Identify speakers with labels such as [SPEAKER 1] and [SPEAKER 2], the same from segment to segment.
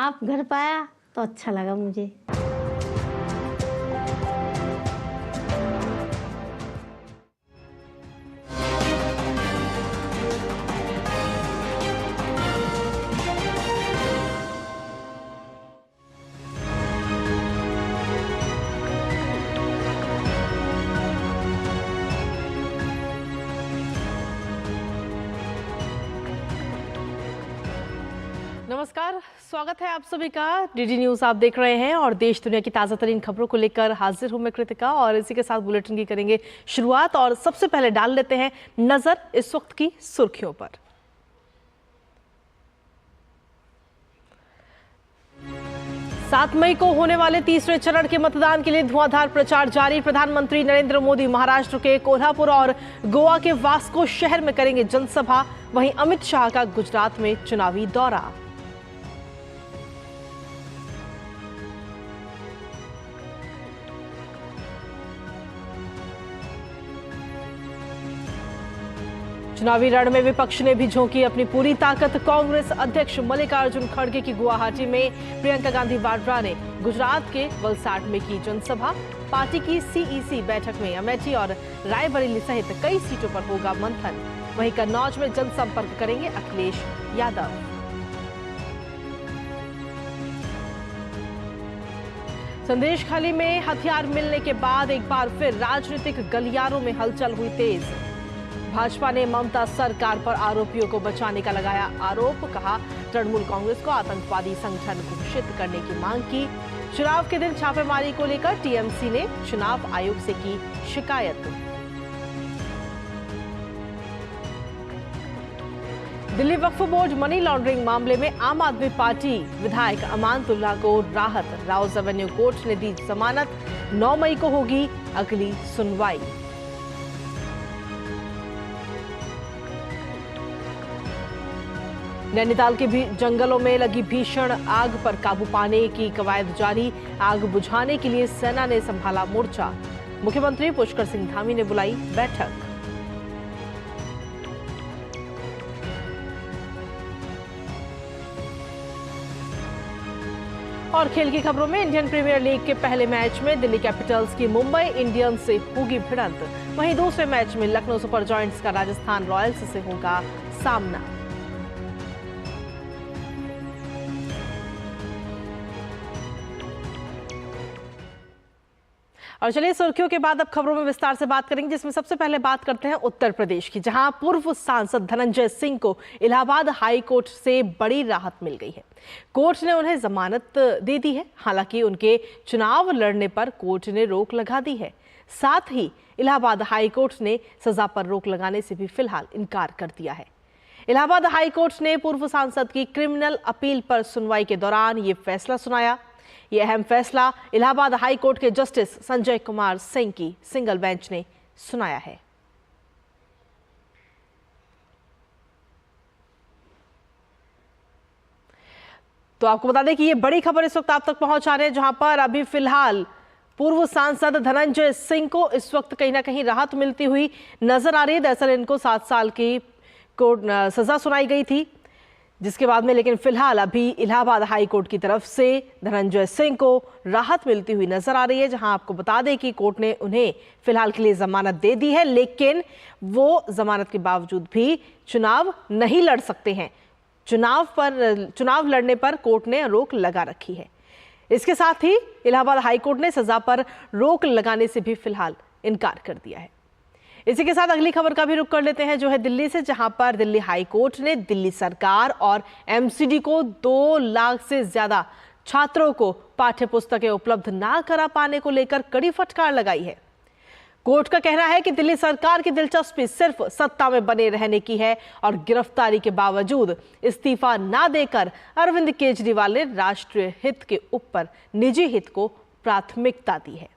[SPEAKER 1] आप घर पाया तो अच्छा लगा मुझे।
[SPEAKER 2] नमस्कार, स्वागत है आप सभी का। डीडी न्यूज आप देख रहे हैं और देश दुनिया की ताजा तरीन खबरों को लेकर हाजिर हूं मैं कृतिका और इसी के साथ बुलेटिन की करेंगे शुरुआत। और सबसे पहले डाल लेते हैं नजर इस वक्त की सुर्खियों पर। 7 मई को होने वाले तीसरे चरण के मतदान के लिए धुआंधार प्रचार जारी। प्रधानमंत्री नरेंद्र मोदी महाराष्ट्र के कोल्हापुर और गोवा के वास्को शहर में करेंगे जनसभा। वहीं अमित शाह का गुजरात में चुनावी दौरा। चुनावी रण में विपक्ष ने भी झोंकी अपनी पूरी ताकत। कांग्रेस अध्यक्ष मल्लिकार्जुन खड़गे की गुवाहाटी में, प्रियंका गांधी वाड्रा ने गुजरात के वलसाड में की जनसभा। पार्टी की सीईसी बैठक में अमेठी और रायबरेली सहित कई सीटों पर होगा मंथन। वहीं कन्नौज में जनसंपर्क करेंगे अखिलेश यादव। संदेशखाली में हथियार मिलने के बाद एक बार फिर राजनीतिक गलियारों में हलचल हुई तेज। भाजपा ने ममता सरकार पर आरोपियों को बचाने का लगाया आरोप। कहा, तृणमूल कांग्रेस को आतंकवादी संगठन घोषित करने की मांग की। चुनाव के दिन छापेमारी को लेकर टीएमसी ने चुनाव आयोग से की शिकायत। Delhi Waqf board money laundering मामले में आम आदमी पार्टी विधायक अमानतुल्लाह को राहत। राउज एवेन्यू कोर्ट ने दी जमानत। 9 मई को होगी अगली सुनवाई। नैनीताल के भी जंगलों में लगी भीषण आग पर काबू पाने की कवायद जारी। आग बुझाने के लिए सेना ने संभाला मोर्चा। मुख्यमंत्री पुष्कर सिंह धामी ने बुलाई बैठक। और खेल की खबरों में इंडियन प्रीमियर लीग के पहले मैच में दिल्ली कैपिटल्स की मुंबई इंडियंस से होगी भिड़ंत। वहीं दूसरे मैच में लखनऊ सुपर जायंट्स का राजस्थान रॉयल्स से होगा सामना। और चलिए सुर्खियों के बाद अब खबरों में विस्तार से बात करेंगे, जिसमें सबसे पहले बात करते हैं उत्तर प्रदेश की, जहां पूर्व सांसद धनंजय सिंह को इलाहाबाद हाई कोर्ट से बड़ी राहत मिल गई है। कोर्ट ने उन्हें जमानत दे दी है। हालांकि उनके चुनाव लड़ने पर कोर्ट ने रोक लगा दी है। साथ ही इलाहाबाद हाई कोर्ट ने सजा पर रोक लगाने से भी फिलहाल इनकार कर दिया है। इलाहाबाद हाई कोर्ट ने पूर्व सांसद की क्रिमिनल अपील पर सुनवाई के दौरान ये फैसला सुनाया। ये अहम फैसला इलाहाबाद हाई कोर्ट के जस्टिस संजय कुमार सिंह की सिंगल बेंच ने सुनाया है। तो आपको बता दें कि ये बड़ी खबर इस वक्त आप तक पहुंचा रहे हैं, जहां पर अभी फिलहाल पूर्व सांसद धनंजय सिंह को इस वक्त कहीं ना कहीं राहत मिलती हुई नजर आ रही है। दरअसल इनको 7 साल की कोर्ट सजा सुनाई गई थी, जिसके बाद में लेकिन फिलहाल अभी इलाहाबाद हाई कोर्ट की तरफ से धनंजय सिंह को राहत मिलती हुई नजर आ रही है। जहां आपको बता दें कि कोर्ट ने उन्हें फिलहाल के लिए जमानत दे दी है, लेकिन वो जमानत के बावजूद भी चुनाव नहीं लड़ सकते हैं। चुनाव लड़ने पर कोर्ट ने रोक लगा रखी है। इसके साथ ही इलाहाबाद हाई कोर्ट ने सजा पर रोक लगाने से भी फिलहाल इनकार कर दिया है। इसी के साथ अगली खबर का भी रुख कर लेते हैं, जो है दिल्ली से, जहां पर दिल्ली हाई कोर्ट ने दिल्ली सरकार और एमसीडी को 2 लाख से ज्यादा छात्रों को पाठ्य पुस्तकें उपलब्ध ना करा पाने को लेकर कड़ी फटकार लगाई है। कोर्ट का कहना है कि दिल्ली सरकार की दिलचस्पी सिर्फ सत्ता में बने रहने की है और गिरफ्तारी के बावजूद इस्तीफा ना देकर अरविंद केजरीवाल ने राष्ट्रीय हित के ऊपर निजी हित को प्राथमिकता दी है।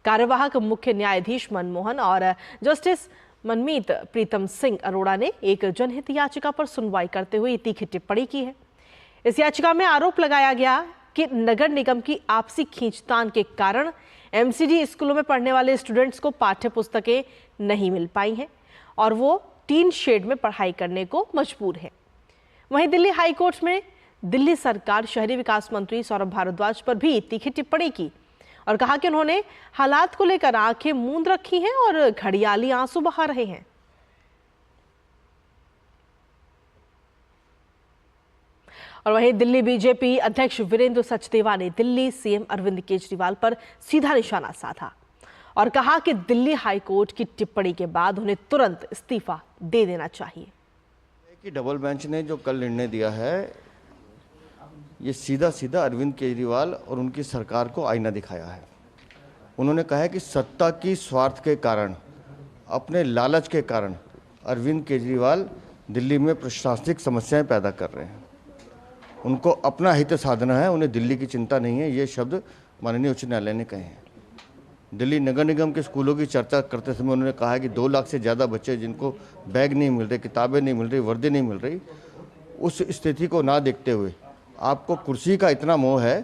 [SPEAKER 2] कार्यवाहक मुख्य न्यायाधीश मनमोहन और जस्टिस मनमीत प्रीतम सिंह अरोड़ा ने एक जनहित याचिका पर सुनवाई करते हुए तीखी टिप्पणी की है। इस याचिका में आरोप लगाया गया कि नगर निगम की आपसी खींचतान के कारण एमसीडी स्कूलों में पढ़ने वाले स्टूडेंट्स को पाठ्य पुस्तकें नहीं मिल पाई हैं और वो टीन शेड में पढ़ाई करने को मजबूर है। वहीं दिल्ली हाई कोर्ट में दिल्ली सरकार शहरी विकास मंत्री सौरभ भारद्वाज पर भी तीखी टिप्पणी की और कहा कि उन्होंने हालात को लेकर आंखें मूंद रखी हैं और घड़ियाली आंसू बहा रहे हैं। और वहीं दिल्ली बीजेपी अध्यक्ष वीरेंद्र सचदेवा ने दिल्ली सीएम अरविंद केजरीवाल पर सीधा निशाना साधा और कहा कि दिल्ली हाईकोर्ट की टिप्पणी के बाद उन्हें तुरंत इस्तीफा दे देना चाहिए।
[SPEAKER 3] कि डबल बेंच ने जो कल निर्णय दिया है, ये सीधा सीधा अरविंद केजरीवाल और उनकी सरकार को आईना दिखाया है। उन्होंने कहा है कि सत्ता की स्वार्थ के कारण, अपने लालच के कारण अरविंद केजरीवाल दिल्ली में प्रशासनिक समस्याएं पैदा कर रहे हैं। उनको अपना हित साधना है, उन्हें दिल्ली की चिंता नहीं है। ये शब्द माननीय उच्च न्यायालय ने कहे हैं। दिल्ली नगर निगम के स्कूलों की चर्चा करते समय उन्होंने कहा है कि 2 लाख से ज़्यादा बच्चे जिनको बैग नहीं मिल रहे, किताबें नहीं मिल रही, वर्दी नहीं मिल रही, उस स्थिति को ना देखते हुए आपको कुर्सी का इतना मोह है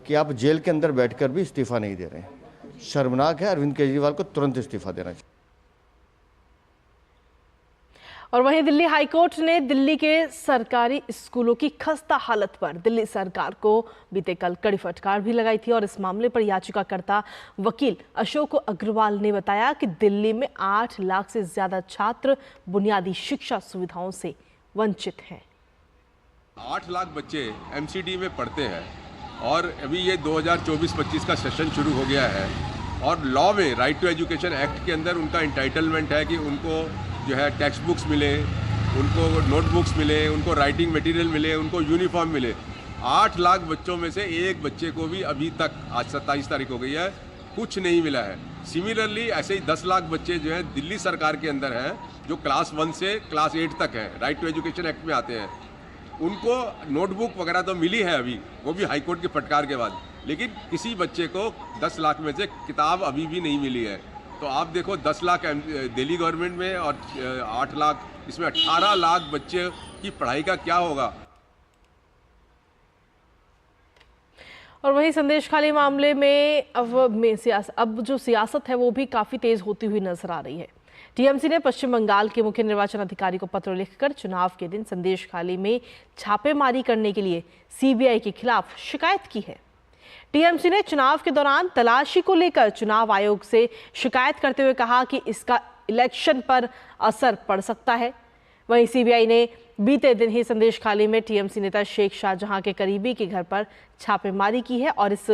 [SPEAKER 3] कि आप जेल के अंदर बैठकर भी इस्तीफा नहीं दे रहे हैं। शर्मनाक है। अरविंद केजरीवाल को तुरंत इस्तीफा देना चाहिए।
[SPEAKER 2] और वहीं दिल्ली हाईकोर्ट ने दिल्ली के सरकारी स्कूलों की खस्ता हालत पर दिल्ली सरकार को बीते कल कड़ी फटकार भी लगाई थी और इस मामले पर याचिकाकर्ता वकील अशोक अग्रवाल ने बताया कि दिल्ली में 8 लाख से ज्यादा छात्र बुनियादी शिक्षा सुविधाओं से वंचित हैं।
[SPEAKER 4] 8 लाख बच्चे एमसीडी में पढ़ते हैं और अभी ये 2024-25 का सेशन शुरू हो गया है और लॉ में राइट टू एजुकेशन एक्ट के अंदर उनका इंटाइटलमेंट है कि उनको जो है टेक्स्ट बुक्स मिले, उनको नोटबुक्स मिले, उनको राइटिंग मटेरियल मिले, उनको यूनिफॉर्म मिले। 8 लाख बच्चों में से एक बच्चे को भी अभी तक, आज 27 तारीख हो गई है, कुछ नहीं मिला है। सिमिलरली ऐसे ही 10 लाख बच्चे जो है दिल्ली सरकार के अंदर हैं, जो क्लास 1 से क्लास 8 तक हैं, राइट टू एजुकेशन एक्ट में आते हैं। उनको नोटबुक वगैरह तो मिली है अभी, वो भी हाईकोर्ट की फटकार के बाद, लेकिन किसी बच्चे को 10 लाख में से किताब अभी भी नहीं मिली है। तो आप देखो 10 लाख दिल्ली गवर्नमेंट में और 8 लाख, इसमें 18 लाख बच्चे की पढ़ाई का क्या होगा।
[SPEAKER 2] और वहीं संदेशखाली मामले में अब जो सियासत है वो भी काफी तेज होती हुई नजर आ रही है। टीएमसी ने पश्चिम बंगाल के मुख्य निर्वाचन अधिकारी को पत्र लिखकर चुनाव के दिन संदेशखाली में छापेमारी करने के लिए सीबीआई के खिलाफ शिकायत की है। टीएमसी ने चुनाव के दौरान तलाशी को लेकर चुनाव आयोग से शिकायत करते हुए कहा कि इसका इलेक्शन पर असर पड़ सकता है। वहीं सीबीआई ने बीते दिन ही संदेशखाली में टीएमसी नेता शेख शाहजहां के करीबी के घर पर छापेमारी की है और इस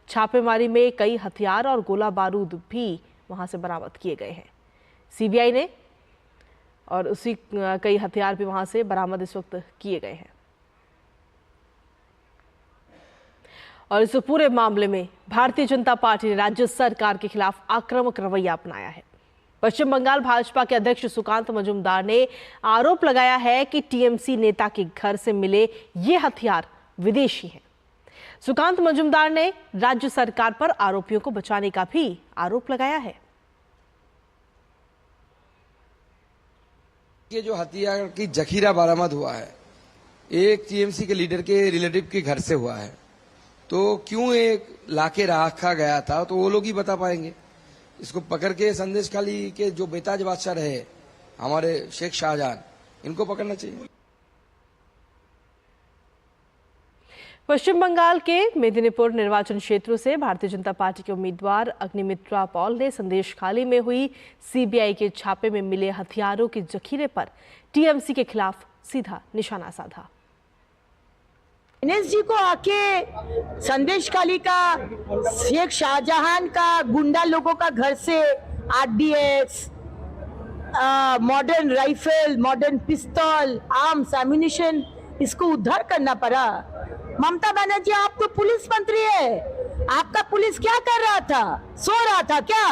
[SPEAKER 2] छापेमारी में कई हथियार और गोला बारूद भी वहां से बरामद किए गए हैं। सीबीआई ने और उसी कई हथियार भी वहां से बरामद इस वक्त किए गए हैं। और इस पूरे मामले में भारतीय जनता पार्टी ने राज्य सरकार के खिलाफ आक्रामक रवैया अपनाया है। पश्चिम बंगाल भाजपा के अध्यक्ष सुकांत मजूमदार ने आरोप लगाया है कि टीएमसी नेता के घर से मिले ये हथियार विदेशी हैं। सुकांत मजूमदार ने राज्य सरकार पर आरोपियों को बचाने का भी आरोप लगाया है।
[SPEAKER 5] ये जो हथियार की जखीरा बरामद हुआ है, एक टीएमसी के लीडर के रिलेटिव के घर से हुआ है, तो क्यों एक लाके रखा गया था तो वो लोग ही बता पाएंगे। इसको पकड़ के संदेशखाली के जो बेताज बादशाह रहे हमारे शेख शाहजहां, इनको पकड़ना चाहिए।
[SPEAKER 2] पश्चिम बंगाल के मेदिनीपुर निर्वाचन क्षेत्र से भारतीय जनता पार्टी के उम्मीदवार अग्निमित्रा पॉल ने संदेशखाली में हुई सीबीआई के छापे में मिले हथियारों के जखीरे पर टीएमसी के खिलाफ सीधा निशाना साधा।
[SPEAKER 6] दिनेश जी को आके संदेशखाली का शेख शाहजहां का गुंडा लोगों का घर से आरडीएक्स, मॉडर्न राइफल, मॉडर्न पिस्तौल, आर्म्स, एम्यूनिशन, इसको उद्धार करना पड़ा। ममता बनर्जी, आप तो पुलिस मंत्री है, आपका पुलिस क्या कर रहा था? सो रहा था क्या?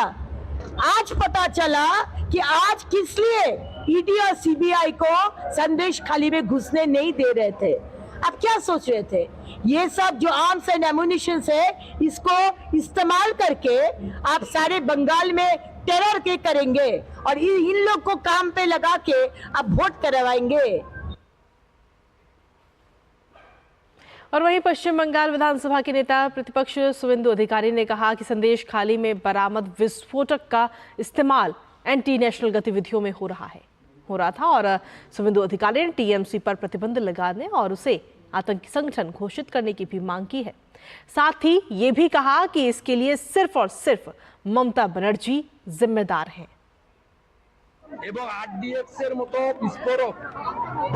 [SPEAKER 6] आज पता चला कि आज किस लिए ईडी और सीबीआई को संदेशखाली में घुसने नहीं दे रहे थे। आप क्या सोच रहे थे? ये सब जो आर्म्स एंड एम्यूनिशन है, इसको इस्तेमाल करके आप सारे बंगाल में टेरर के करेंगे और इन लोग को काम पे लगा के आप वोट करवाएंगे।
[SPEAKER 2] और वहीं पश्चिम बंगाल विधानसभा के नेता प्रतिपक्ष शुवेंदु अधिकारी ने कहा कि संदेशखाली में बरामद विस्फोटक का इस्तेमाल एंटी नेशनल गतिविधियों में हो रहा था और शुवेंदु अधिकारी ने टीएमसी पर प्रतिबंध लगाने और उसे आतंकी संगठन घोषित करने की भी मांग की है। साथ ही ये भी कहा कि इसके लिए सिर्फ और सिर्फ ममता बनर्जी जिम्मेदार हैं।
[SPEAKER 7] এবং আরডিএক্স এর মতো বিস্ফোরক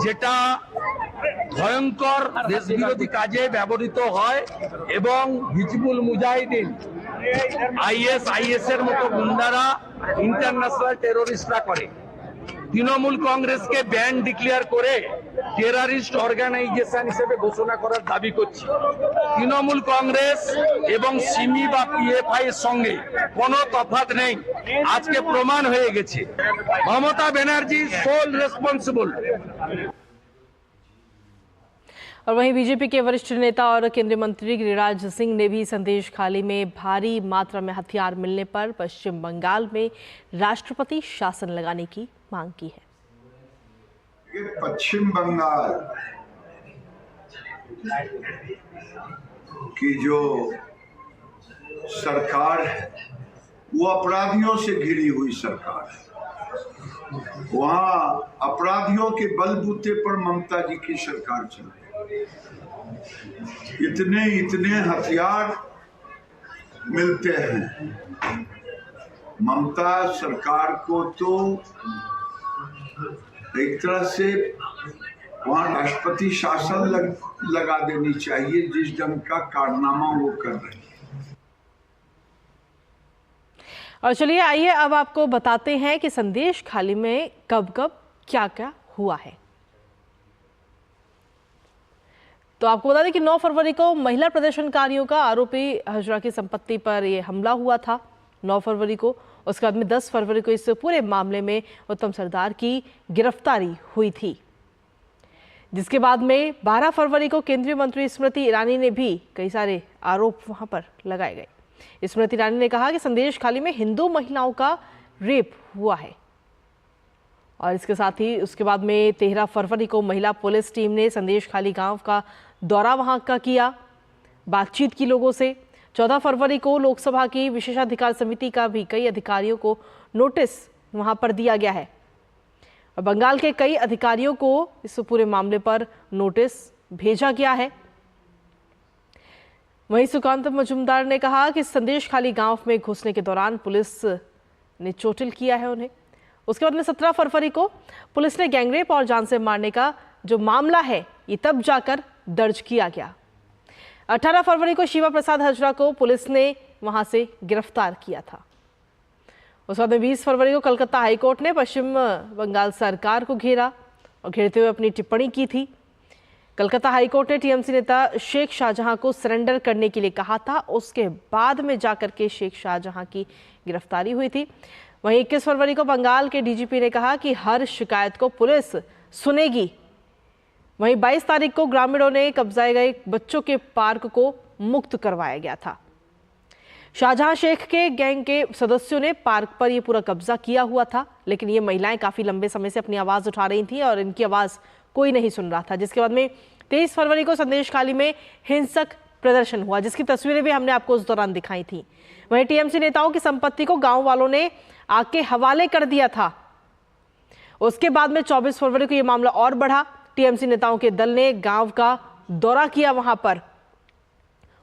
[SPEAKER 7] যেটা ভয়ঙ্কর দেশবিরোধী কাজে ব্যবহৃত হয় এবং হিজবুল মুজাহিদিন আইএস এর মতো গুন্ডারা ইন্টারন্যাশনাল টেররিস্টরা করে। তৃণমূল কংগ্রেসকে ব্যান ডিক্লেয়ার করে টেররিস্ট অর্গানাইজেশন হিসেবে ঘোষণা করার দাবি করছি। তৃণমূল কংগ্রেস এবং সিমি বা পিএফআই এর সঙ্গে কোনো তফাৎ নেই, আজকে প্রমাণ হয়ে গেছে। Mamata Banerjee soul responsible.
[SPEAKER 2] और वहीं बीजेपी के वरिष्ठ नेता और केंद्रीय मंत्री गिरिराज सिंह ने भी संदेश खाली में भारी मात्रा में हथियार मिलने पर पश्चिम बंगाल में राष्ट्रपति शासन लगाने की मांग की है।
[SPEAKER 8] पश्चिम बंगाल की जो सरकार है वो अपराधियों से घिरी हुई सरकार है। वहां अपराधियों के बलबूते पर ममता जी की सरकार चल रही है। इतने हथियार मिलते हैं। ममता सरकार को तो एक तरह से वहां राष्ट्रपति शासन लगा देनी चाहिए, जिस ढंग का कारनामा वो कर रहे हैं।
[SPEAKER 2] और चलिए आइए अब आपको बताते हैं कि संदेश खाली में कब कब क्या क्या हुआ है। तो आपको बता दें कि 9 फरवरी को महिला प्रदर्शनकारियों का आरोपी हजरा की संपत्ति पर यह हमला हुआ था 9 फरवरी को। उसके बाद में 10 फरवरी को इस पूरे मामले में उत्तम सरदार की गिरफ्तारी हुई थी, जिसके बाद में 12 फरवरी को केंद्रीय मंत्री स्मृति ईरानी ने भी कई सारे आरोप वहां पर लगाए गए। स्मृति ईरानी ने कहा कि संदेश खाली में हिंदू महिलाओं का रेप हुआ है। और इसके साथ ही उसके बाद में 13 फरवरी को महिला पुलिस टीम ने संदेश खाली गांव का दौरा वहां का किया, बातचीत की लोगों से। 14 फरवरी को लोकसभा की विशेषाधिकार समिति का भी कई अधिकारियों को नोटिस वहां पर दिया गया है और बंगाल के कई अधिकारियों को इस पूरे मामले पर नोटिस भेजा गया है। वहीं सुकांत मजुमदार ने कहा कि संदेश खाली गांव में घुसने के दौरान पुलिस ने चोटिल किया है उन्हें। उसके बाद में 17 फरवरी को पुलिस ने गैंगरेप और जान से मारने का जो मामला है ये तब जाकर दर्ज किया गया। 18 फरवरी को शिवा प्रसाद हजरा को पुलिस ने वहां से गिरफ्तार किया था। उस बाद में 20 फरवरी को कलकत्ता हाईकोर्ट ने पश्चिम बंगाल सरकार को घेरा और घेरते हुए अपनी टिप्पणी की थी। कलकत्ता हाईकोर्ट ने टीएमसी नेता शेख शाहजहां को सरेंडर करने के लिए कहा था। उसके बाद में जाकर के शेख शाहजहां की गिरफ्तारी हुई थी। वहीं 21 फरवरी को बंगाल के डीजीपी ने कहा कि हर शिकायत को पुलिस सुनेगी। वहीं 22 तारीख को ग्रामीणों ने कब्जाए गए बच्चों के पार्क को मुक्त करवाया गया था। शाहजहां शेख के गैंग के सदस्यों ने पार्क पर यह पूरा कब्जा किया हुआ था, लेकिन ये महिलाएं काफी लंबे समय से अपनी आवाज उठा रही थी और इनकी आवाज कोई नहीं सुन रहा था। जिसके बाद में 23 फरवरी को संदेश खाली में हिंसक प्रदर्शन हुआ, जिसकी तस्वीरें भी हमने आपको उस दौरान दिखाई थी। वहीं टीएमसी नेताओं की संपत्ति को गांव वालों ने आग के हवाले कर दिया था। उसके बाद में 24 फरवरी को यह मामला और बढ़ा। टीएमसी नेताओं के दल ने गांव का दौरा किया वहां पर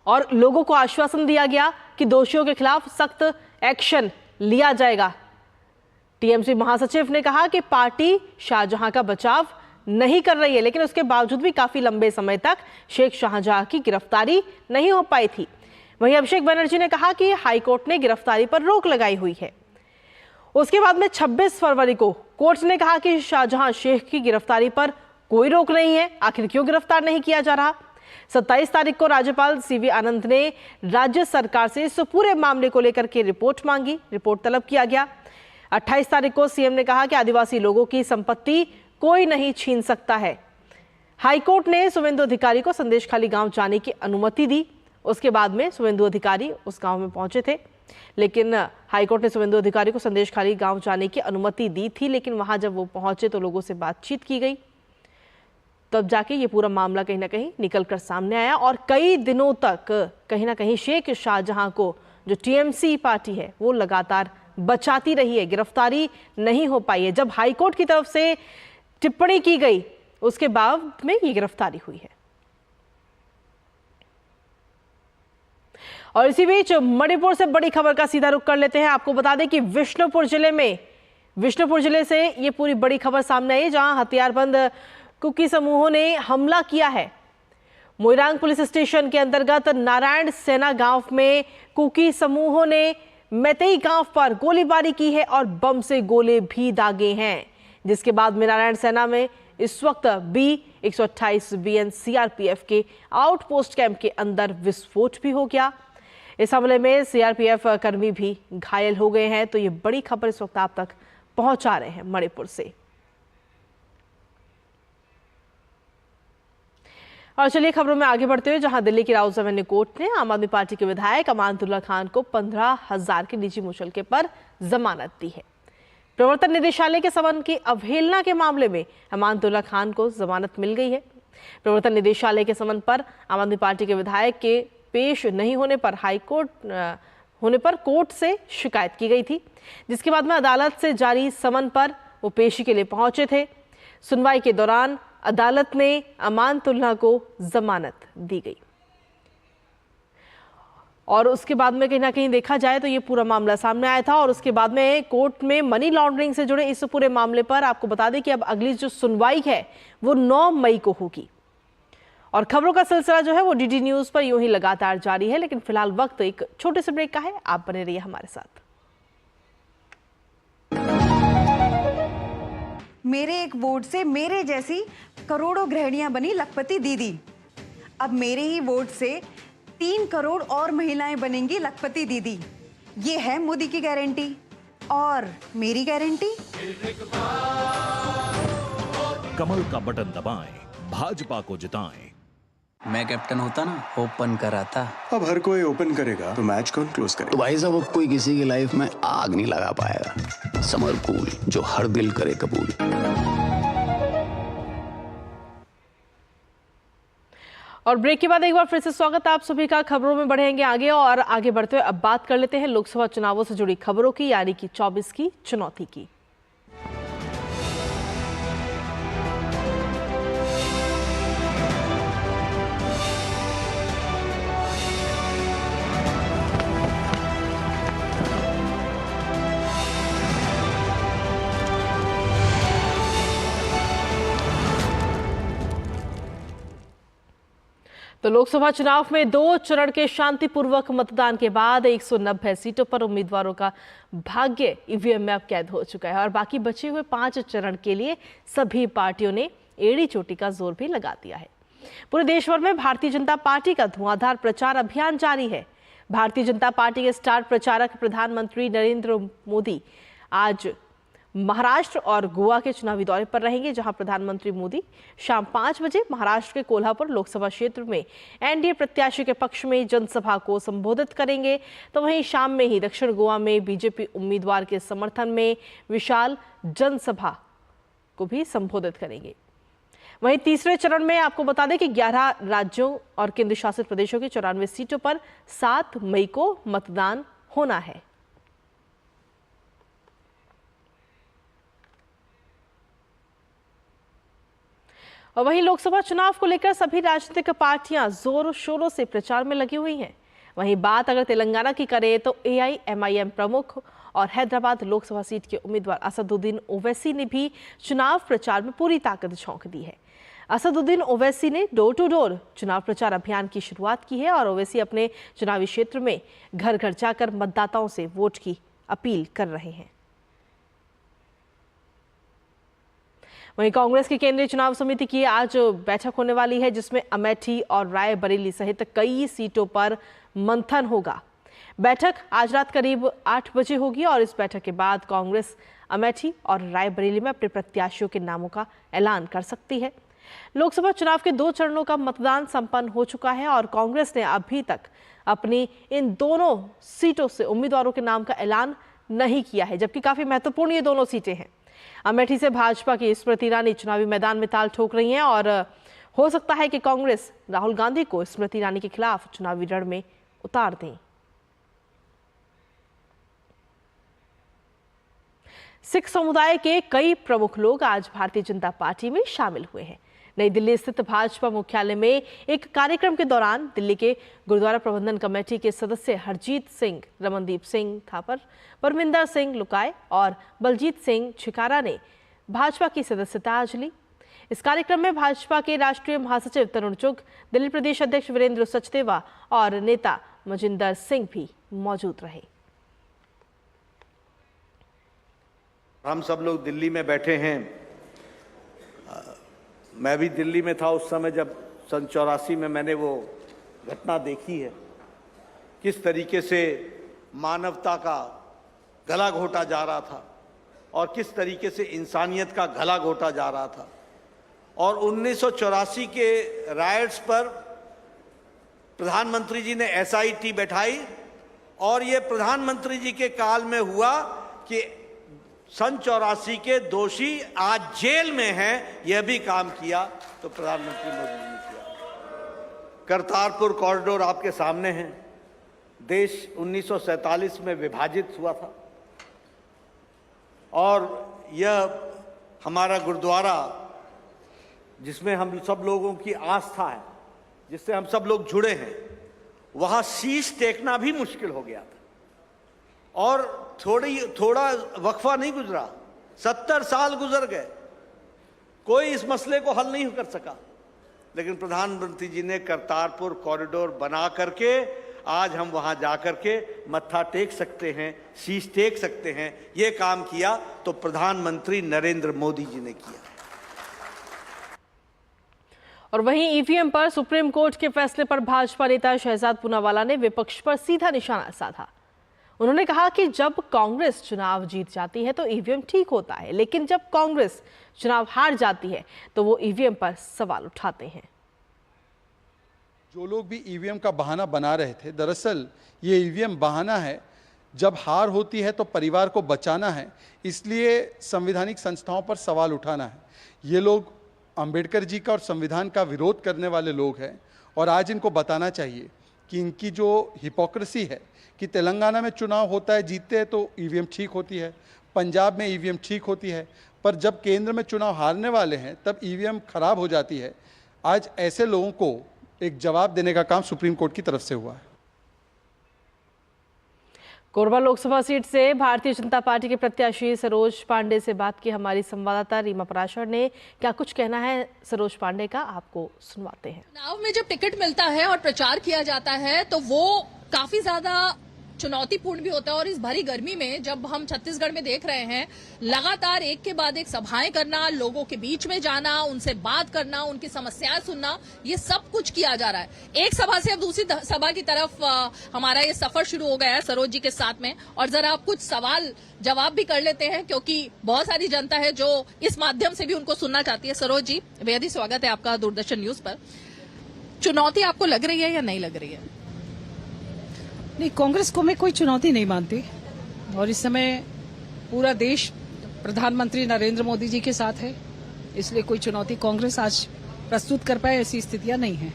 [SPEAKER 2] और लोगों को आश्वासन दिया गया कि दोषियों के खिलाफ सख्त एक्शन लिया जाएगा। टीएमसी महासचिव ने कहा कि पार्टी शाहजहां का बचाव नहीं कर रही है, लेकिन उसके बावजूद भी काफी लंबे समय तक शेख शाहजहां की गिरफ्तारी नहीं हो पाई थी। वहीं अभिषेक बनर्जी ने कहा कि हाईकोर्ट ने गिरफ्तारी पर रोक लगाई हुई है। उसके बाद में 26 फरवरी को कोर्ट ने कहा कि शाहजहां शेख की गिरफ्तारी पर कोई रोक नहीं है, आखिर क्यों गिरफ्तार नहीं किया जा रहा। 27 तारीख को राज्यपाल सीवी आनंद ने राज्य सरकार से इस पूरे मामले को लेकर के रिपोर्ट मांगी, रिपोर्ट तलब किया गया। 28 तारीख को सीएम ने कहा कि आदिवासी लोगों की संपत्ति कोई नहीं छीन सकता है। हाईकोर्ट ने शुभेंदु अधिकारी को संदेश खाली गांव जाने की अनुमति दी। उसके बाद में शुभेंदु अधिकारी उस गांव में पहुंचे थे, लेकिन हाईकोर्ट ने शुभेंदु अधिकारी को संदेश खाली गांव जाने की अनुमति दी थी, लेकिन वहां जब वो पहुंचे तो लोगों से बातचीत की गई, तब जाके ये पूरा मामला कहीं ना कहीं निकल कर सामने आया। और कई दिनों तक कहीं ना कहीं शेख शाहजहां को जो टीएमसी पार्टी है वो लगातार बचाती रही है, गिरफ्तारी नहीं हो पाई है। जब हाईकोर्ट की तरफ से टिप्पणी की गई उसके बाद में ये गिरफ्तारी हुई है। और इसी बीच मणिपुर से बड़ी खबर का सीधा रुख कर लेते हैं। आपको बता दें कि बिष्णुपुर जिले से ये पूरी बड़ी खबर सामने आई, जहां हथियारबंद कुकी समूहों ने हमला किया है। मोइरांग पुलिस स्टेशन के अंतर्गत नारायण सेना गांव में कुकी समूहों ने मैतेई गांव पर गोलीबारी की है और बम से गोले भी दागे हैं, जिसके बाद में नारायण सेना में इस वक्त B128 BN CRPF के आउटपोस्ट कैंप के अंदर विस्फोट भी हो गया। इस हमले में CRPF कर्मी भी घायल हो गए हैं। तो ये बड़ी खबर इस वक्त आप तक पहुंचा रहे हैं मणिपुर से। और चलिए खबरों में आगे बढ़ते हुए, जहां दिल्ली की राउज एवेन्यू कोर्ट ने आम आदमी पार्टी के विधायक अमानतुल्ला खान को 15,000 के निजी मुचलके पर जमानत दी है। प्रवर्तन निदेशालय के समन की अवहेलना के मामले में अमानतुल्ला खान को जमानत मिल गई है। प्रवर्तन निदेशालय के समन पर आम आदमी पार्टी के विधायक के पेश नहीं होने पर कोर्ट से शिकायत की गई थी, जिसके बाद में अदालत से जारी समन पर वो पेशी के लिए पहुंचे थे। सुनवाई के दौरान अदालत ने अमानतुल्ला को जमानत दी गई और उसके बाद में कहीं ना कहीं देखा जाए तो ये पूरा मामला सामने आया था। और उसके बाद में कोर्ट में मनी लॉन्ड्रिंग से जुड़े इस पूरे मामले पर आपको बता दें कि अब अगली जो सुनवाई है वो 9 मई को होगी। और खबरों का सिलसिला जो है वो DD न्यूज पर यूं ही लगातार जारी है, लेकिन फिलहाल वक्त एक छोटे से ब्रेक का है। आप बने रहिए हमारे साथ।
[SPEAKER 9] मेरे एक वोट से मेरे जैसी करोड़ों गृहिणियां बनी लखपति दीदी। अब मेरे ही वोट से 3 करोड़ और महिलाएं बनेंगी लखपति दीदी। ये है मोदी की गारंटी और मेरी गारंटी।
[SPEAKER 10] कमल का बटन दबाएं, भाजपा को जिताएं।
[SPEAKER 11] मैं कैप्टन होता ना, ओपन कराता।
[SPEAKER 12] अब हर कोई ओपन करेगा तो मैच कौन क्लोज करेगा?
[SPEAKER 11] तो भाई साहब, अब कोई किसी की लाइफ में आग नहीं लगा पाएगा। समर कूल, जो हर दिल करे कबूल।
[SPEAKER 2] और ब्रेक के बाद एक बार फिर से स्वागत आप सभी का। खबरों में बढ़ेंगे आगे और आगे बढ़ते हुए अब बात कर लेते हैं लोकसभा चुनावों से जुड़ी खबरों की, यानी कि 24 की चुनौती की। तो लोकसभा चुनाव में 2 चरण के शांतिपूर्वक मतदान के बाद 190 सीटों पर उम्मीदवारों का भाग्य ईवीएम में अब कैद हो चुका है और बाकी बचे हुए 5 चरण के लिए सभी पार्टियों ने एड़ी चोटी का जोर भी लगा दिया है। पूरे देश भर में भारतीय जनता पार्टी का धुआंधार प्रचार अभियान जारी है। भारतीय जनता पार्टी के स्टार प्रचारक प्रधानमंत्री नरेंद्र मोदी आज महाराष्ट्र और गोवा के चुनावी दौरे पर रहेंगे, जहां प्रधानमंत्री मोदी शाम 5 बजे महाराष्ट्र के कोल्हापुर लोकसभा क्षेत्र में एनडीए प्रत्याशी के पक्ष में जनसभा को संबोधित करेंगे। तो वहीं शाम में ही दक्षिण गोवा में बीजेपी उम्मीदवार के समर्थन में विशाल जनसभा को भी संबोधित करेंगे। वहीं तीसरे चरण में आपको बता दें कि 11 राज्यों और केंद्र शासित प्रदेशों की 94 सीटों पर 7 मई को मतदान होना है। और वहीं लोकसभा चुनाव को लेकर सभी राजनीतिक पार्टियां जोरों शोरों से प्रचार में लगी हुई हैं। वहीं बात अगर तेलंगाना की करें तो AIMIM प्रमुख और हैदराबाद लोकसभा सीट के उम्मीदवार असदुद्दीन ओवैसी ने भी चुनाव प्रचार में पूरी ताकत झोंक दी है। असदुद्दीन ओवैसी ने डोर टू डोर चुनाव प्रचार अभियान की शुरुआत की है और ओवैसी अपने चुनावी क्षेत्र में घर घर जाकर मतदाताओं से वोट की अपील कर रहे हैं। वहीं कांग्रेस की केंद्रीय चुनाव समिति की आज बैठक होने वाली है, जिसमें अमेठी और रायबरेली सहित कई सीटों पर मंथन होगा। बैठक आज रात करीब 8 बजे होगी और इस बैठक के बाद कांग्रेस अमेठी और रायबरेली में अपने प्रत्याशियों के नामों का ऐलान कर सकती है। लोकसभा चुनाव के 2 चरणों का मतदान संपन्न हो चुका है और कांग्रेस ने अभी तक अपनी इन दोनों सीटों से उम्मीदवारों के नाम का ऐलान नहीं किया है, जबकि काफी महत्वपूर्ण ये दोनों सीटें हैं। अमेठी से भाजपा की स्मृति ईरानी चुनावी मैदान में ताल ठोक रही हैं और हो सकता है कि कांग्रेस राहुल गांधी को स्मृति ईरानी के खिलाफ चुनावी रण में उतार दें। सिख समुदाय के कई प्रमुख लोग आज भारतीय जनता पार्टी में शामिल हुए हैं। नई दिल्ली स्थित भाजपा मुख्यालय में एक कार्यक्रम के दौरान दिल्ली के गुरुद्वारा प्रबंधन कमेटी के सदस्य हरजीत सिंह, रमनदीप सिंह थापर, परमिंदर सिंह लुकाय और बलजीत सिंह छिकारा ने भाजपा की सदस्यता आज ली। इस कार्यक्रम में भाजपा के राष्ट्रीय महासचिव तरुण चुग, दिल्ली प्रदेश अध्यक्ष वीरेंद्र सचदेवा और नेता मजिंदर सिंह भी मौजूद रहे।
[SPEAKER 13] हम सब लोग दिल्ली में बैठे हैं। मैं भी दिल्ली में था उस समय जब सन 84 में मैंने वो घटना देखी है, किस तरीके से मानवता का गला घोटा जा रहा था और किस तरीके से इंसानियत का गला घोटा जा रहा था। और 1984 के रायट्स पर प्रधानमंत्री जी ने SIT बैठाई और ये प्रधानमंत्री जी के काल में हुआ कि सन 84 के दोषी आज जेल में हैं, यह भी काम किया तो प्रधानमंत्री मोदी जी ने किया। करतारपुर कॉरिडोर आपके सामने है। देश 1947 में विभाजित हुआ था और यह हमारा गुरुद्वारा जिसमें हम सब लोगों की आस्था है, जिससे हम सब लोग जुड़े हैं, वहां शीश टेकना भी मुश्किल हो गया था और थोड़ा वक्फा नहीं गुजरा, 70 साल गुजर गए, कोई इस मसले को हल नहीं कर सका। लेकिन प्रधानमंत्री जी ने करतारपुर कॉरिडोर बना करके आज हम वहां जाकर के मत्था टेक सकते हैं, शीश टेक सकते हैं। ये काम किया तो प्रधानमंत्री नरेंद्र मोदी जी ने किया।
[SPEAKER 2] और वहीं ईवीएम पर सुप्रीम कोर्ट के फैसले पर भाजपा नेता शहजाद पूनावाला ने विपक्ष पर सीधा निशाना साधा। उन्होंने कहा कि जब कांग्रेस चुनाव जीत जाती है तो ईवीएम ठीक होता है, लेकिन जब कांग्रेस चुनाव हार जाती है तो वो ईवीएम पर सवाल उठाते हैं।
[SPEAKER 14] जो लोग भी ईवीएम का बहाना बना रहे थे, दरअसल ये ईवीएम बहाना है। जब हार होती है तो परिवार को बचाना है, इसलिए संवैधानिक संस्थाओं पर सवाल उठाना है। ये लोग अंबेडकर जी का और संविधान का विरोध करने वाले लोग हैं और आज इनको बताना चाहिए कि इनकी जो हिपोक्रेसी है कि तेलंगाना में चुनाव होता है, जीतते हैं तो ईवीएम ठीक होती है, पंजाब में ईवीएम ठीक होती है, पर जब केंद्र में चुनाव हारने वाले हैं तब ईवीएम खराब हो जाती है। आज ऐसे लोगों को एक जवाब देने का काम सुप्रीम कोर्ट की तरफ से हुआ है।
[SPEAKER 2] कोरबा लोकसभा सीट से भारतीय जनता पार्टी के प्रत्याशी सरोज पांडे से बात की हमारी संवाददाता रीमा पराशर ने। क्या कुछ कहना है सरोज पांडे का, आपको सुनवाते हैं।
[SPEAKER 15] चुनाव में जब टिकट मिलता है और प्रचार किया जाता है तो वो काफी ज्यादा चुनौतीपूर्ण भी होता है और इस भरी गर्मी में जब हम छत्तीसगढ़ में देख रहे हैं लगातार एक के बाद एक सभाएं करना, लोगों के बीच में जाना, उनसे बात करना, उनकी समस्याएं सुनना, ये सब कुछ किया जा रहा है। एक सभा से अब दूसरी सभा की तरफ हमारा ये सफर शुरू हो गया है सरोज जी के साथ में। और जरा आप कुछ सवाल जवाब भी कर लेते हैं क्योंकि बहुत सारी जनता है जो इस माध्यम से भी उनको सुनना चाहती है। सरोज जी, बेहद ही स्वागत है आपका दूरदर्शन न्यूज पर। चुनौती आपको लग रही है या नहीं लग रही है?
[SPEAKER 6] नहीं, कांग्रेस को मैं कोई चुनौती नहीं मानती और इस समय पूरा देश प्रधानमंत्री नरेंद्र मोदी जी के साथ है, इसलिए कोई चुनौती कांग्रेस आज प्रस्तुत कर पाए ऐसी स्थितियां नहीं है।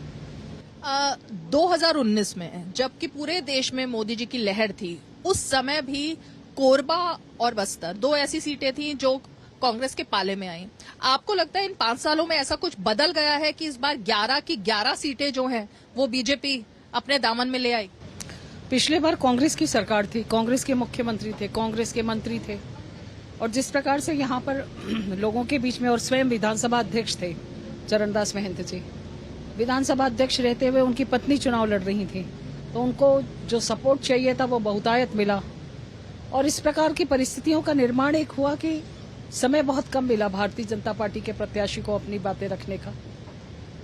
[SPEAKER 15] 2019 में जबकि पूरे देश में मोदी जी की लहर थी, उस समय भी कोरबा और बस्तर 2 ऐसी सीटें थी जो कांग्रेस के पाले में आई। आपको लगता है इन 5 सालों में ऐसा कुछ बदल गया है कि इस बार 11 की 11 सीटें जो हैं वो बीजेपी अपने दामन में ले आई?
[SPEAKER 6] पिछले बार कांग्रेस की सरकार थी, कांग्रेस के मुख्यमंत्री थे, कांग्रेस के मंत्री थे और जिस प्रकार से यहाँ पर लोगों के बीच में और स्वयं विधानसभा अध्यक्ष थे चरणदास महंत जी, विधानसभा अध्यक्ष रहते हुए उनकी पत्नी चुनाव लड़ रही थी, तो उनको जो सपोर्ट चाहिए था वो बहुतायत मिला और इस प्रकार की परिस्थितियों का निर्माण एक हुआ कि समय बहुत कम मिला भारतीय जनता पार्टी के प्रत्याशी को अपनी बातें रखने का।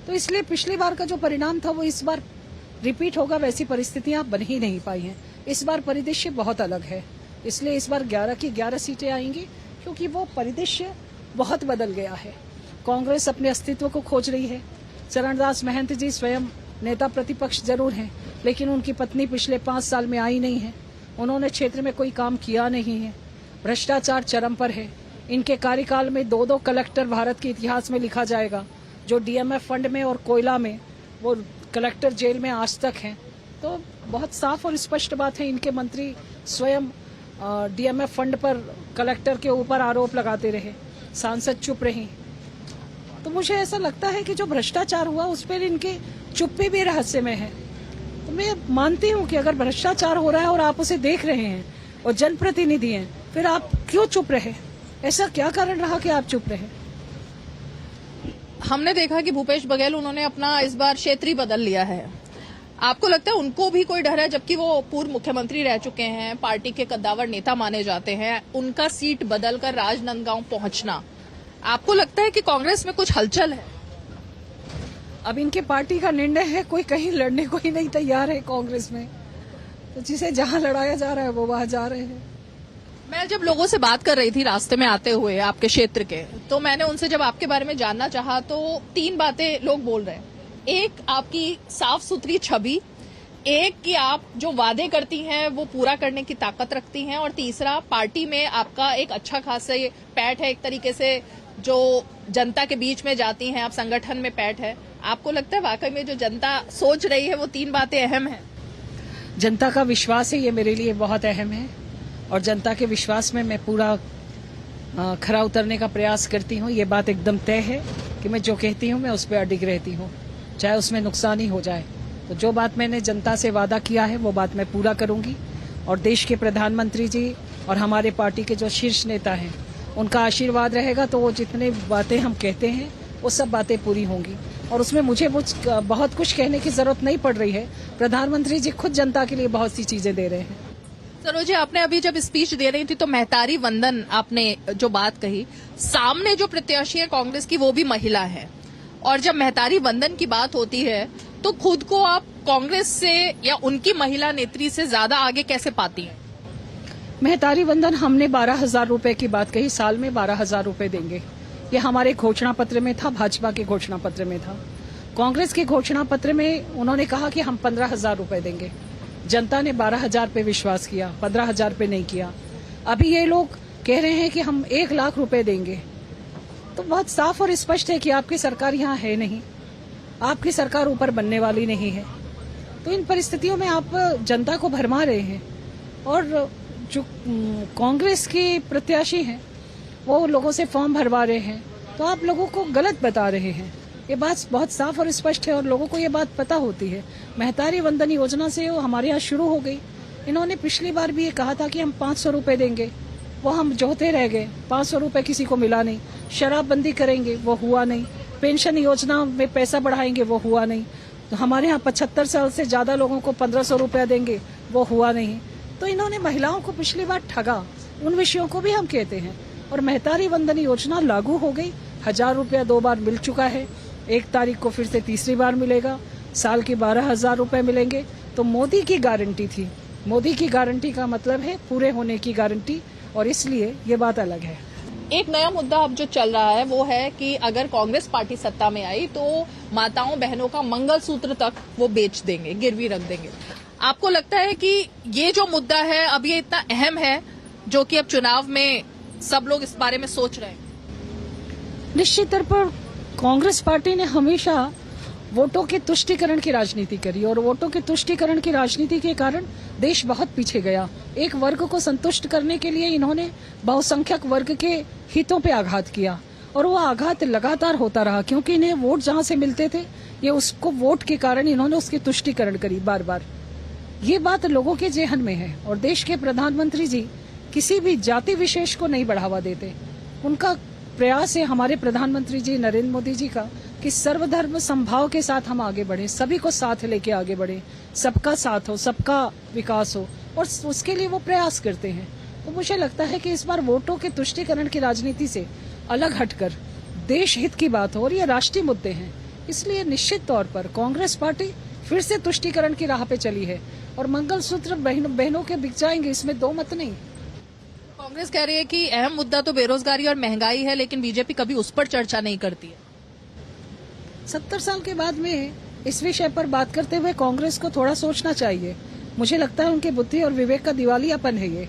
[SPEAKER 6] तो इसलिए पिछली बार का जो परिणाम था वो इस बार रिपीट होगा, वैसी परिस्थितियां बन ही नहीं पाई हैं। इस बार परिदृश्य बहुत अलग है, इसलिए इस बार 11 की 11 सीटें आएंगी क्योंकि वो परिदृश्य बहुत बदल गया है। कांग्रेस अपने अस्तित्व को खोज रही है। चरणदास महंत जी स्वयं नेता प्रतिपक्ष जरूर हैं, लेकिन उनकी पत्नी पिछले 5 साल में आई नहीं है, उन्होंने क्षेत्र में कोई काम किया नहीं है, भ्रष्टाचार चरम पर है। इनके कार्यकाल में 2 कलेक्टर भारत के इतिहास में लिखा जाएगा, जो DMF फंड में और कोयला में वो कलेक्टर जेल में आज तक हैं। तो बहुत साफ और स्पष्ट बात है, इनके मंत्री स्वयं DMF फंड पर कलेक्टर के ऊपर आरोप लगाते रहे, सांसद चुप रही। तो मुझे ऐसा लगता है कि जो भ्रष्टाचार हुआ उस पर इनके चुप्पी भी रहस्यमय है। तो मैं मानती हूँ कि अगर भ्रष्टाचार हो रहा है और आप उसे देख रहे हैं और जनप्रतिनिधि हैं, फिर आप क्यों चुप रहे? ऐसा क्या कारण रहा कि आप चुप रहे?
[SPEAKER 15] हमने देखा कि भूपेश बघेल उन्होंने अपना इस बार क्षेत्र बदल लिया है। आपको लगता है उनको भी कोई डर है, जबकि वो पूर्व मुख्यमंत्री रह चुके हैं, पार्टी के कद्दावर नेता माने जाते हैं, उनका सीट बदलकर राजनांदगांव पहुंचना, आपको लगता है कि कांग्रेस में कुछ हलचल है?
[SPEAKER 6] अब इनके पार्टी का निर्णय है, कोई कहीं लड़ने को ही नहीं तैयार है कांग्रेस में, तो जिसे जहां लड़ाया जा रहा है वो वहां जा रहे हैं।
[SPEAKER 15] मैं जब लोगों से बात कर रही थी रास्ते में आते हुए आपके क्षेत्र के, तो मैंने उनसे जब आपके बारे में जानना चाहा तो 3 बातें लोग बोल रहे हैं। एक, आपकी साफ सुथरी छवि, एक कि आप जो वादे करती हैं वो पूरा करने की ताकत रखती हैं, और तीसरा, पार्टी में आपका एक अच्छा खासा पैठ है, एक तरीके से जो जनता के बीच में जाती हैं आप, संगठन में पैठ है। आपको लगता है वाकई में जो जनता सोच रही है वो 3 बातें अहम है?
[SPEAKER 6] जनता का विश्वास है, ये मेरे लिए बहुत अहम है, और जनता के विश्वास में मैं पूरा खरा उतरने का प्रयास करती हूँ। ये बात एकदम तय है कि मैं जो कहती हूँ मैं उस पर अडिग रहती हूँ, चाहे उसमें नुकसान ही हो जाए। तो जो बात मैंने जनता से वादा किया है वो बात मैं पूरा करूंगी, और देश के प्रधानमंत्री जी और हमारे पार्टी के जो शीर्ष नेता हैं उनका आशीर्वाद रहेगा तो वो जितने बातें हम कहते हैं वो सब बातें पूरी होंगी, और उसमें मुझे बहुत कुछ कहने की जरूरत नहीं पड़ रही है। प्रधानमंत्री जी खुद जनता के लिए बहुत सी चीजें दे रहे हैं।
[SPEAKER 15] सरोज जी, आपने अभी जब स्पीच दे रही थी तो महतारी वंदन आपने जो बात कही, सामने जो प्रत्याशी है कांग्रेस की वो भी महिला है, और जब महतारी वंदन की बात होती है तो खुद को आप कांग्रेस से या उनकी महिला नेत्री से ज्यादा आगे कैसे पाती हैं?
[SPEAKER 6] महतारी वंदन, हमने 12,000 रुपए की बात कही, साल में 12,000 रुपए देंगे। ये हमारे घोषणा पत्र में था, भाजपा के घोषणा पत्र में था। कांग्रेस के घोषणा पत्र में उन्होंने कहा कि हम 15,000 रुपए देंगे। जनता ने 12,000 पे विश्वास किया, 15,000 पे नहीं किया। अभी ये लोग कह रहे हैं कि हम 1 लाख रुपए देंगे। तो बहुत साफ और स्पष्ट है कि आपकी सरकार यहाँ है नहीं, आपकी सरकार ऊपर बनने वाली नहीं है। तो इन परिस्थितियों में आप जनता को भरमा रहे हैं, और जो कांग्रेस के प्रत्याशी हैं वो लोगों से फॉर्म भरवा रहे हैं, तो आप लोगों को गलत बता रहे हैं। ये बात बहुत साफ और स्पष्ट है और लोगों को ये बात पता होती है। महतारी वंदन योजना से वो हमारे यहाँ शुरू हो गई। इन्होंने पिछली बार भी ये कहा था कि हम 500 रुपए देंगे, वो हम जोहते रह गए, 500 रुपए किसी को मिला नहीं। शराबबंदी करेंगे, वो हुआ नहीं। पेंशन योजना में पैसा बढ़ाएंगे, वो हुआ नहीं। तो हमारे यहाँ 75 साल से ज्यादा लोगों को 1500 रुपया देंगे, वो हुआ नहीं। तो इन्होंने महिलाओं को पिछली बार ठगा, उन विषयों को भी हम कहते हैं। और महतारी वंदन योजना लागू हो गई, 1000 रुपया 2 बार मिल चुका है, 1 तारीख को फिर से तीसरी बार मिलेगा, साल के 12,000 रुपए मिलेंगे। तो मोदी की गारंटी थी, मोदी की गारंटी का मतलब है पूरे होने की गारंटी, और इसलिए ये बात अलग है।
[SPEAKER 15] एक नया मुद्दा अब जो चल रहा है वो है कि अगर कांग्रेस पार्टी सत्ता में आई तो माताओं बहनों का मंगलसूत्र तक वो बेच देंगे, गिरवी रख देंगे। आपको लगता है कि ये जो मुद्दा है अब ये इतना अहम है जो कि अब चुनाव में सब लोग इस बारे में सोच रहे हैं?
[SPEAKER 6] निश्चित तौर पर कांग्रेस पार्टी ने हमेशा वोटों के तुष्टीकरण की राजनीति करी, और वोटों के तुष्टीकरण की राजनीति के कारण देश बहुत पीछे गया। एक वर्ग को संतुष्ट करने के लिए इन्होंने बहुसंख्यक वर्ग के हितों पे आघात किया, और वो आघात लगातार होता रहा, क्योंकि इन्हें वोट जहां से मिलते थे ये उसको वोट के कारण इन्होंने उसकी तुष्टीकरण करी बार बार। ये बात लोगों के जेहन में है, और देश के प्रधानमंत्री जी किसी भी जाति विशेष को नहीं बढ़ावा देते। उनका प्रयास है, हमारे प्रधानमंत्री जी नरेंद्र मोदी जी का, कि सर्वधर्म समभाव के साथ हम आगे बढ़े, सभी को साथ लेके आगे बढ़े, सबका साथ हो, सबका विकास हो, और उसके लिए वो प्रयास करते हैं। तो मुझे लगता है कि इस बार वोटों के तुष्टीकरण की राजनीति से अलग हटकर देश हित की बात हो, और ये राष्ट्रीय मुद्दे हैं। इसलिए निश्चित तौर पर कांग्रेस पार्टी फिर से तुष्टीकरण की राह पे चली है, और मंगलसूत्र बहनों के बिक जाएंगे, इसमें 2 मत नहीं।
[SPEAKER 15] कांग्रेस कह रही है कि अहम मुद्दा तो बेरोजगारी और महंगाई है, लेकिन बीजेपी कभी उस पर चर्चा नहीं करती है।
[SPEAKER 6] 70 साल के बाद में इस विषय पर बात करते हुए कांग्रेस को थोड़ा सोचना चाहिए। मुझे लगता है उनकी बुद्धि और विवेक का दिवालियापन है ये,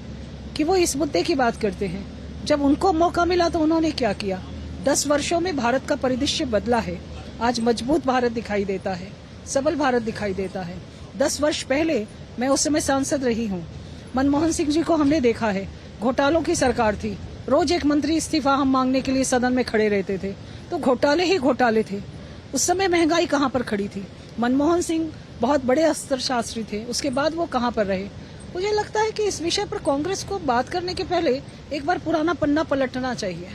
[SPEAKER 6] कि वो इस मुद्दे की बात करते हैं। जब उनको मौका मिला तो उन्होंने क्या किया? 10 वर्षों में भारत का परिदृश्य बदला है। आज मजबूत भारत दिखाई देता है, सबल भारत दिखाई देता है। 10 वर्ष पहले मैं उस समय सांसद रही हूँ। मनमोहन सिंह जी को हमने देखा है, घोटालों की सरकार थी, रोज एक मंत्री इस्तीफा हम मांगने के लिए सदन में खड़े रहते थे। तो घोटाले ही घोटाले थे। उस समय महंगाई कहाँ पर खड़ी थी? मनमोहन सिंह बहुत बड़े अर्थशास्त्री थे, उसके बाद वो कहाँ पर रहे? मुझे लगता है कि इस विषय पर कांग्रेस को बात करने के पहले एक बार पुराना पन्ना पलटना चाहिए।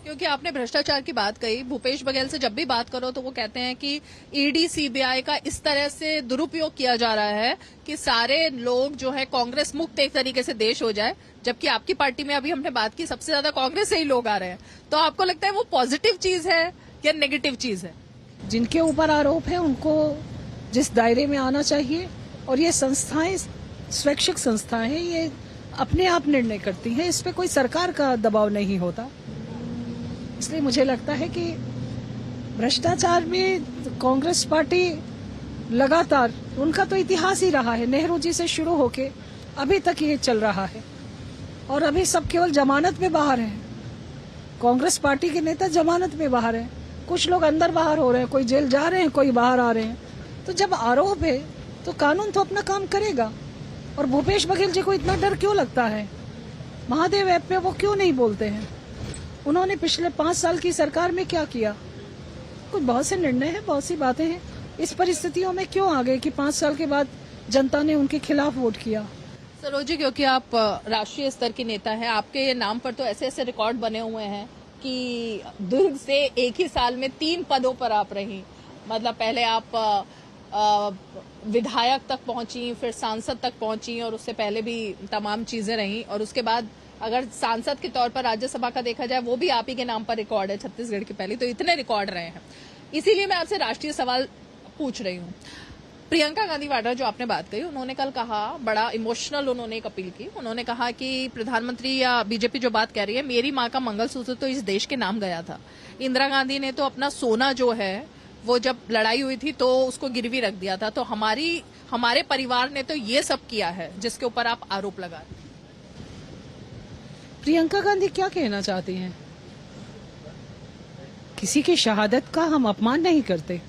[SPEAKER 15] क्योंकि आपने भ्रष्टाचार की बात कही, भूपेश बघेल से जब भी बात करो तो वो कहते हैं कि ईडी सीबीआई का इस तरह से दुरुपयोग किया जा रहा है कि सारे लोग जो है कांग्रेस मुक्त एक तरीके से देश हो जाए, जबकि आपकी पार्टी में अभी हमने बात की सबसे ज्यादा कांग्रेस से ही लोग आ रहे हैं। तो आपको लगता है वो पॉजिटिव चीज है या नेगेटिव चीज है?
[SPEAKER 6] जिनके ऊपर आरोप है उनको जिस दायरे में आना चाहिए, और ये संस्थाएं स्वैच्छिक संस्थाएं हैं, ये अपने आप निर्णय करती हैं, इस पे कोई सरकार का दबाव नहीं होता। इसलिए मुझे लगता है कि भ्रष्टाचार में कांग्रेस पार्टी लगातार, उनका तो इतिहास ही रहा है, नेहरू जी से शुरू होके अभी तक ये चल रहा है, और अभी सब केवल जमानत में बाहर हैं। कांग्रेस पार्टी के नेता जमानत में बाहर हैं, कुछ लोग अंदर बाहर हो रहे हैं, कोई जेल जा रहे हैं, कोई बाहर आ रहे हैं। तो जब आरोप है तो कानून तो अपना काम करेगा। और भूपेश बघेल जी को इतना डर क्यों लगता है? महादेव ऐप पे वो क्यों नहीं बोलते हैं? उन्होंने पिछले 5 साल की सरकार में क्या किया? कुछ बहुत से निर्णय हैं, बहुत सी बातें हैं। इस परिस्थितियों में क्यों आ गए कि 5 साल के बाद जनता ने उनके खिलाफ वोट किया?
[SPEAKER 15] सरोज जी, क्योंकि आप राष्ट्रीय स्तर की नेता हैं, आपके नाम पर तो ऐसे ऐसे रिकॉर्ड बने हुए हैं कि दुर्ग से एक ही साल में 3 पदों पर आप रही। मतलब पहले आप विधायक तक पहुंची, फिर सांसद तक पहुंची, और उससे पहले भी तमाम चीजें रही, और उसके बाद अगर सांसद के तौर पर राज्यसभा का देखा जाए वो भी आप ही के नाम पर रिकॉर्ड है, छत्तीसगढ़ की पहली। तो इतने रिकॉर्ड रहे हैं, इसीलिए मैं आपसे राष्ट्रीय सवाल पूछ रही हूँ। प्रियंका गांधी वाड्रा जो आपने बात कही, उन्होंने कल कहा, बड़ा इमोशनल उन्होंने एक अपील की। उन्होंने कहा कि प्रधानमंत्री या बीजेपी जो बात कह रही है, मेरी माँ का मंगलसूत्र तो इस देश के नाम गया था। इंदिरा गांधी ने तो अपना सोना जो है वो जब लड़ाई हुई थी तो उसको गिरवी रख दिया था। तो हमारे परिवार ने तो ये सब किया है जिसके ऊपर आप आरोप लगा रहे हैं।
[SPEAKER 6] प्रियंका गांधी क्या कहना चाहती हैं? किसी की शहादत का हम अपमान नहीं करते,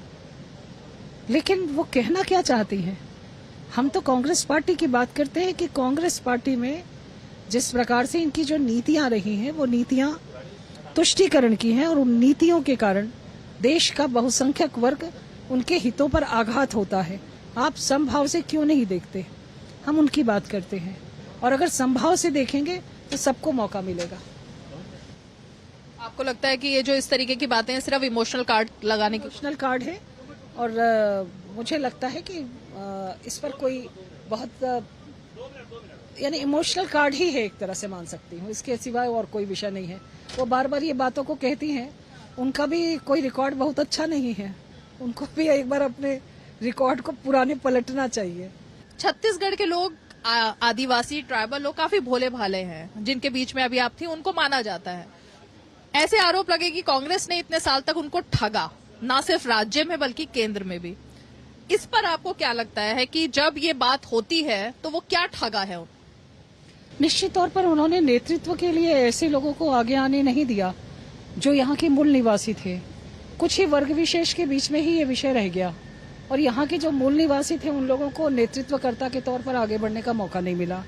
[SPEAKER 6] लेकिन वो कहना क्या चाहती हैं? हम तो कांग्रेस पार्टी की बात करते हैं कि कांग्रेस पार्टी में जिस प्रकार से इनकी जो नीतियां रही हैं वो नीतियां तुष्टीकरण की हैं, और उन नीतियों के कारण देश का बहुसंख्यक वर्ग उनके हितों पर आघात होता है। आप समभाव से क्यों नहीं देखते? हम उनकी बात करते हैं, और अगर समभाव से देखेंगे तो सबको मौका मिलेगा।
[SPEAKER 15] आपको लगता है कि ये जो इस तरीके की बातें हैं सिर्फ इमोशनल कार्ड लगाने की?
[SPEAKER 6] इमोशनल कार्ड है, और मुझे लगता है कि इस पर कोई बहुत यानी इमोशनल कार्ड ही है, एक तरह से मान सकती हूँ, इसके सिवाय और कोई विषय नहीं है। वो बार बार ये बातों को कहती हैं, उनका भी कोई रिकॉर्ड बहुत अच्छा नहीं है, उनको भी एक बार अपने रिकॉर्ड को पुराने पलटना चाहिए।
[SPEAKER 15] छत्तीसगढ़ के लोग, आदिवासी ट्राइबल लोग काफी भोले भाले हैं, जिनके बीच में अभी आप थी, उनको माना जाता है। ऐसे आरोप लगे कि कांग्रेस ने इतने साल तक उनको ठगा, ना सिर्फ राज्य में बल्कि केंद्र में भी। इस पर आपको क्या लगता है कि जब ये बात होती है तो वो क्या ठगा है?
[SPEAKER 6] निश्चित तौर पर उन्होंने नेतृत्व के लिए ऐसे लोगों को आगे आने नहीं दिया जो यहाँ के मूल निवासी थे। कुछ ही वर्ग विशेष के बीच में ही ये विषय रह गया, और यहाँ के जो मूल निवासी थे उन लोगों को नेतृत्वकर्ता के तौर पर आगे बढ़ने का मौका नहीं मिला।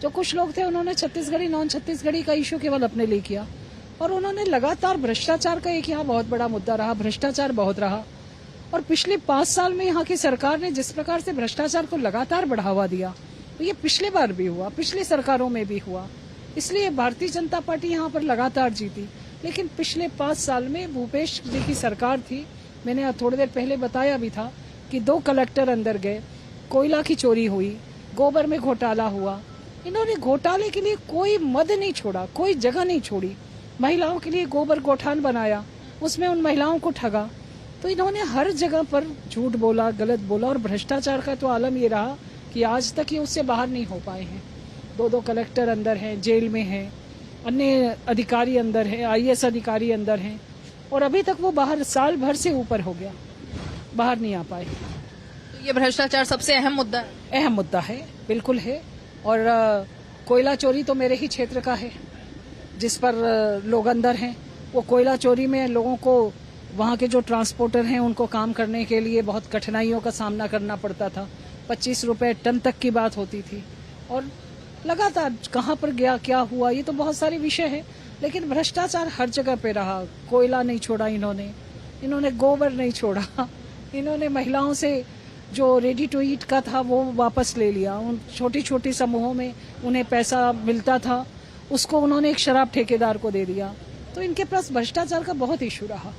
[SPEAKER 6] जो कुछ लोग थे उन्होंने छत्तीसगढ़ी नॉन छत्तीसगढ़ी का इशू केवल अपने लिए किया, और उन्होंने लगातार भ्रष्टाचार का एक यहाँ बहुत बड़ा मुद्दा रहा, भ्रष्टाचार बहुत रहा। और पिछले 5 साल में यहाँ की सरकार ने जिस प्रकार से भ्रष्टाचार को लगातार बढ़ावा दिया, तो ये पिछले बार भी हुआ, पिछली सरकारों में भी हुआ। इसलिए भारतीय जनता पार्टी यहाँ पर लगातार जीती। लेकिन पिछले 5 साल में भूपेश जी की सरकार थी, मैंने थोड़ी देर पहले बताया भी था कि 2 कलेक्टर अंदर गए, कोयला की चोरी हुई, गोबर में घोटाला हुआ। इन्होंने घोटाले के लिए कोई मद नहीं छोड़ा, कोई जगह नहीं छोड़ी। महिलाओं के लिए गोबर गोठान बनाया, उसमें उन महिलाओं को ठगा। तो इन्होंने हर जगह पर झूठ बोला, गलत बोला, और भ्रष्टाचार का तो आलम ये रहा कि आज तक ये उससे बाहर नहीं हो पाए हैं। 2 कलेक्टर अंदर हैं, जेल में हैं, अन्य अधिकारी अंदर हैं, IAS अधिकारी अंदर हैं, और अभी तक वो बाहर साल भर से ऊपर हो गया, बाहर नहीं आ पाए।
[SPEAKER 15] तो ये भ्रष्टाचार सबसे अहम मुद्दा है?
[SPEAKER 6] अहम मुद्दा है, बिल्कुल है। और कोयला चोरी तो मेरे ही क्षेत्र का है, जिस पर लोग अंदर हैं। वो कोयला चोरी में लोगों को, वहाँ के जो ट्रांसपोर्टर हैं, उनको काम करने के लिए बहुत कठिनाइयों का सामना करना पड़ता था। 25 रुपए टन तक की बात होती थी, और लगातार कहाँ पर गया, क्या हुआ, ये तो बहुत सारे विषय है। लेकिन भ्रष्टाचार हर जगह पे रहा। कोयला नहीं छोड़ा इन्होंने गोबर नहीं छोड़ा, इन्होंने महिलाओं से जो रेडी टू ईट का था वो वापस ले लिया। उन छोटी छोटी समूहों में उन्हें पैसा मिलता था, उसको उन्होंने एक शराब ठेकेदार को दे दिया। तो इनके पास भ्रष्टाचार का बहुत इशू रहा।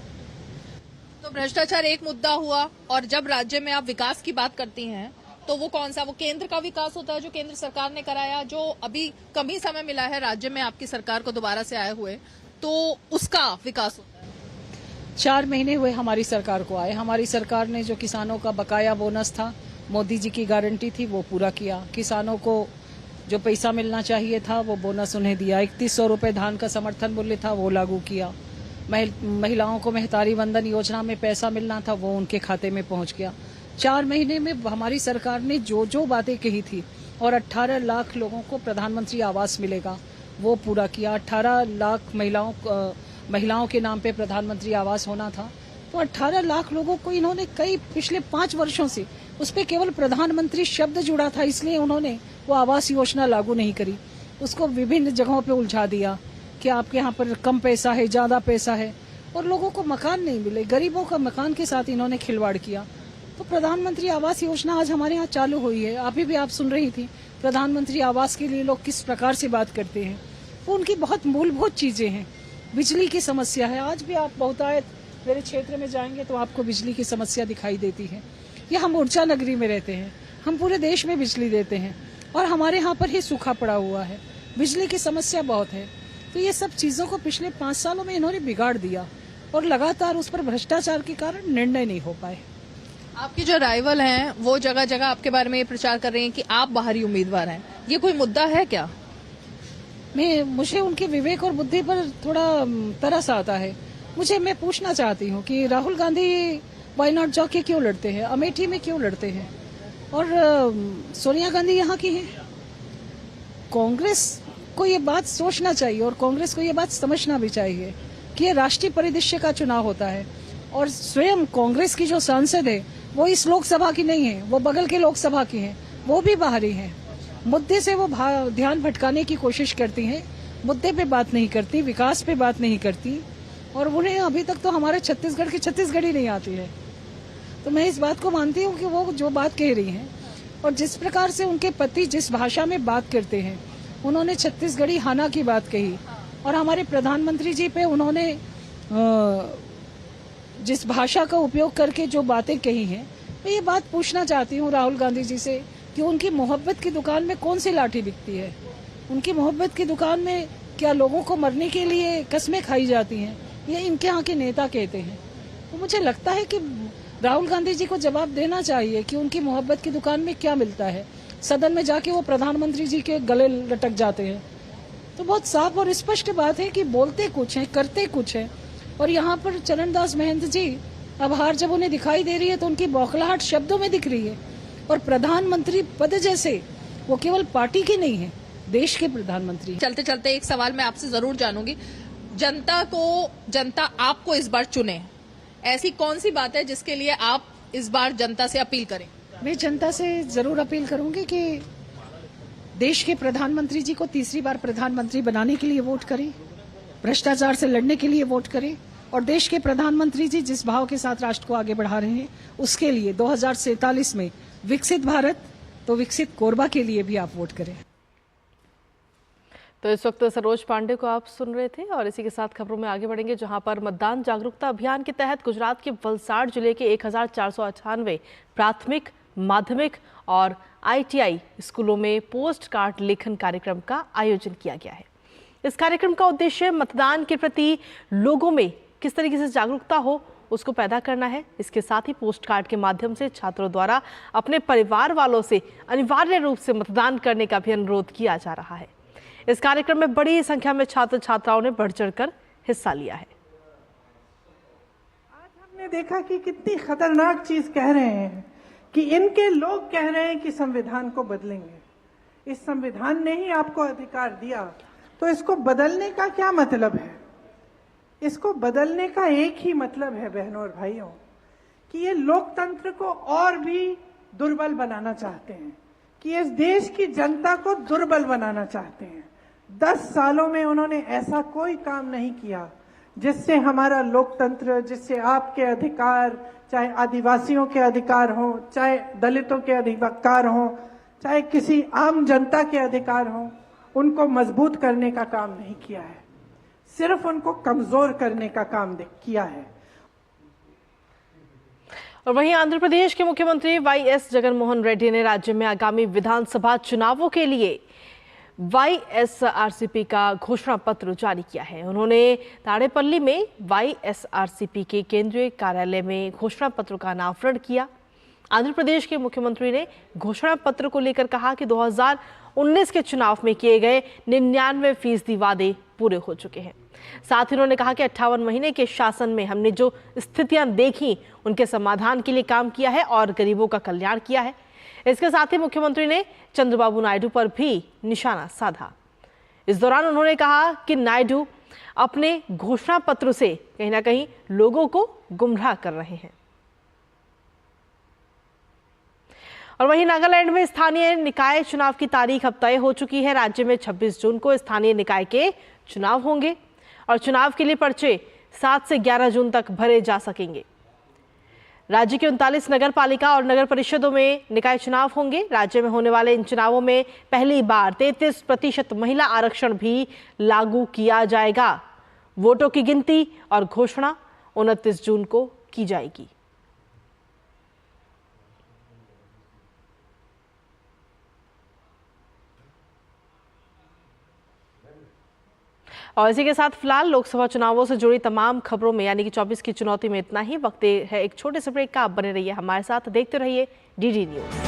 [SPEAKER 15] तो भ्रष्टाचार एक मुद्दा हुआ, और जब राज्य में आप विकास की बात करती हैं तो वो कौन सा? वो केंद्र का विकास होता है जो केंद्र सरकार ने कराया, जो अभी कम ही समय मिला है राज्य में आपकी सरकार को दोबारा से आए हुए, तो उसका विकास होता है।
[SPEAKER 6] 4 महीने हुए हमारी सरकार को आए। हमारी सरकार ने जो किसानों का बकाया बोनस था, मोदी जी की गारंटी थी, वो पूरा किया। किसानों को जो पैसा मिलना चाहिए था वो बोनस उन्हें दिया। 3100 रुपए धान का समर्थन मूल्य था, वो लागू किया। महिलाओं को महतारी वंदन योजना में पैसा मिलना था, वो उनके खाते में पहुंच गया। 4 महीने में हमारी सरकार ने जो जो बातें कही थी, और 18 लाख लोगों को प्रधानमंत्री आवास मिलेगा, वो पूरा किया। 18 लाख महिलाओं के नाम पे प्रधानमंत्री आवास होना था, तो 18 लाख लोगों को इन्होंने पिछले 5 वर्षों से उस पर केवल प्रधानमंत्री शब्द जुड़ा था, इसलिए उन्होंने वो आवास योजना लागू नहीं करी। उसको विभिन्न जगहों पे उलझा दिया कि आपके यहाँ पर कम पैसा है, ज्यादा पैसा है, और लोगों को मकान नहीं मिले। गरीबों का मकान के साथ इन्होंने खिलवाड़ किया। तो प्रधानमंत्री आवास योजना आज हमारे यहाँ चालू हुई है। अभी भी आप सुन रही थी प्रधानमंत्री आवास के लिए लोग किस प्रकार से बात करते हैं। वो उनकी बहुत मूलभूत चीजें हैं। बिजली की समस्या है, आज भी आप बहुतायत मेरे क्षेत्र में जाएंगे तो आपको बिजली की समस्या दिखाई देती है। ये हम ऊर्जा नगरी में रहते हैं, हम पूरे देश में बिजली देते हैं, और हमारे यहाँ पर ही सूखा पड़ा हुआ है, बिजली की समस्या बहुत है। तो ये सब चीजों को पिछले 5 सालों में इन्होंने बिगाड़ दिया, और लगातार उस पर भ्रष्टाचार के कारण निर्णय नहीं हो पाए।
[SPEAKER 15] आपकी जो राइवल हैं वो जगह जगह आपके बारे में ये प्रचार कर रहे हैं कि आप बाहरी उम्मीदवार हैं, ये कोई मुद्दा है क्या?
[SPEAKER 6] मुझे उनके विवेक और बुद्धि पर थोड़ा तरस आता है। मैं पूछना चाहती हूँ कि राहुल गांधी वायनाड जाके क्यों लड़ते हैं, अमेठी में क्यों लड़ते हैं, और सोनिया गांधी यहाँ की हैं। कांग्रेस को ये बात सोचना चाहिए, और कांग्रेस को ये बात समझना भी चाहिए कि ये राष्ट्रीय परिदृश्य का चुनाव होता है, और स्वयं कांग्रेस की जो सांसद है वो इस लोकसभा की नहीं है, वो बगल के लोकसभा की है, वो भी बाहरी है। मुद्दे से वो ध्यान भटकाने की कोशिश करती हैं, मुद्दे पे बात नहीं करती, विकास पे बात नहीं करती, और उन्हें अभी तक तो हमारे छत्तीसगढ़ की छत्तीसगढ़ी नहीं आती है। तो मैं इस बात को मानती हूँ कि वो जो बात कह रही हैं, और जिस प्रकार से उनके पति जिस भाषा में बात करते हैं, उन्होंने छत्तीसगढ़ी हाना की बात कही, और हमारे प्रधानमंत्री जी पे उन्होंने जिस भाषा का उपयोग करके जो बातें कही हैं, मैं ये बात पूछना चाहती हूँ राहुल गांधी जी से कि उनकी मोहब्बत की दुकान में कौन सी लाठी बिकती है? उनकी मोहब्बत की दुकान में क्या लोगों को मरने के लिए कस्में खाई जाती हैं? ये इनके यहाँ के नेता कहते हैं। तो मुझे लगता है कि राहुल गांधी जी को जवाब देना चाहिए कि उनकी मोहब्बत की दुकान में क्या मिलता है। सदन में जाके वो प्रधानमंत्री जी के गले लटक जाते हैं। तो बहुत साफ और स्पष्ट बात है कि बोलते कुछ है, करते कुछ है। और यहाँ पर चरणदास महंत जी अब हार जब उन्हें दिखाई दे रही है तो उनकी बौखलाहट शब्दों में दिख रही है। और प्रधानमंत्री पद जैसे वो केवल पार्टी की नहीं है, देश के प्रधानमंत्री।
[SPEAKER 15] चलते चलते एक सवाल मैं आपसे जरूर जानूंगी, जनता आपको इस बार चुने, ऐसी कौन सी बात है जिसके लिए आप इस बार जनता से अपील करें?
[SPEAKER 6] मैं जनता से जरूर अपील करूंगी कि देश के प्रधानमंत्री जी को तीसरी बार प्रधानमंत्री बनाने के लिए वोट करें, भ्रष्टाचार से लड़ने के लिए वोट करें, और देश के प्रधानमंत्री जी जिस भाव के साथ राष्ट्र को आगे बढ़ा रहे हैं उसके लिए 2047 में विकसित भारत तो विकसित कोरबा के लिए भी आप वोट करें।
[SPEAKER 2] तो इस वक्त सरोज पांडे को आप सुन रहे थे, और इसी के साथ खबरों में आगे बढ़ेंगे, जहां पर मतदान जागरूकता अभियान के तहत गुजरात के वलसाड़ जिले के 1498 प्राथमिक, माध्यमिक और ITI स्कूलों में पोस्ट कार्ड लेखन कार्यक्रम का आयोजन किया गया है। इस कार्यक्रम का उद्देश्य मतदान के प्रति लोगों में किस तरीके से जागरूकता हो उसको पैदा करना है। इसके साथ ही पोस्ट कार्ड के माध्यम से छात्रों द्वारा अपने परिवार वालों से अनिवार्य रूप से मतदान करने का भी अनुरोध किया जा रहा है। इस कार्यक्रम में बड़ी संख्या में छात्र छात्राओं ने बढ़ चढ़कर हिस्सा लिया है।
[SPEAKER 16] आज हमने देखा कि कितनी खतरनाक चीज कह रहे हैं कि इनके लोग कह रहे हैं कि संविधान को बदलेंगे। इस संविधान ने ही आपको अधिकार दिया, तो इसको बदलने का क्या मतलब है? इसको बदलने का एक ही मतलब है बहनों और भाइयों, कि ये लोकतंत्र को और भी दुर्बल बनाना चाहते हैं, कि इस देश की जनता को दुर्बल बनाना चाहते हैं। 10 सालों में उन्होंने ऐसा कोई काम नहीं किया जिससे हमारा लोकतंत्र, जिससे आपके अधिकार, चाहे आदिवासियों के अधिकार हो, चाहे दलितों के अधिकार हो, चाहे किसी आम जनता के अधिकार हो, उनको मजबूत करने का काम नहीं किया है, सिर्फ उनको कमजोर करने का काम किया है।
[SPEAKER 2] और वहीं आंध्र प्रदेश के मुख्यमंत्री वाईएस जगनमोहन रेड्डी ने राज्य में आगामी विधानसभा चुनावों के लिए वाईएसआरसीपी का घोषणा पत्र जारी किया है। उन्होंने ताड़ेपल्ली में वाईएसआरसीपी के केंद्रीय कार्यालय में घोषणा पत्र का अनावरण किया। आंध्र प्रदेश के मुख्यमंत्री ने घोषणा पत्र को लेकर कहा कि 2019 के चुनाव में किए गए 99% वादे पूरे हो चुके हैं। साथ ही उन्होंने कहा कि 58 महीने के शासन में हमने जो स्थितियां देखी उनके समाधान के लिए काम किया है और गरीबों का कल्याण किया है। इसके साथ ही मुख्यमंत्री ने चंद्रबाबू नायडू पर भी निशाना साधा। इस दौरान उन्होंने कहा कि नायडू अपने घोषणा पत्र से कहीं ना कहीं लोगों को गुमराह कर रहे हैं। और वहीं नागालैंड में स्थानीय निकाय चुनाव की तारीख अब तय हो चुकी है। राज्य में 26 जून को स्थानीय निकाय के चुनाव होंगे और चुनाव के लिए पर्चे 7 से 11 जून तक भरे जा सकेंगे। राज्य के 39 नगर पालिका और नगर परिषदों में निकाय चुनाव होंगे। राज्य में होने वाले इन चुनावों में पहली बार 33% महिला आरक्षण भी लागू किया जाएगा। वोटों की गिनती और घोषणा 29 जून को की जाएगी। और इसी के साथ फिलहाल लोकसभा चुनावों से जुड़ी तमाम खबरों में यानी कि 24 की चुनौती में इतना ही। वक्त है एक छोटे से ब्रेक का। आप बने रहिए हमारे साथ, देखते रहिए डीडी न्यूज।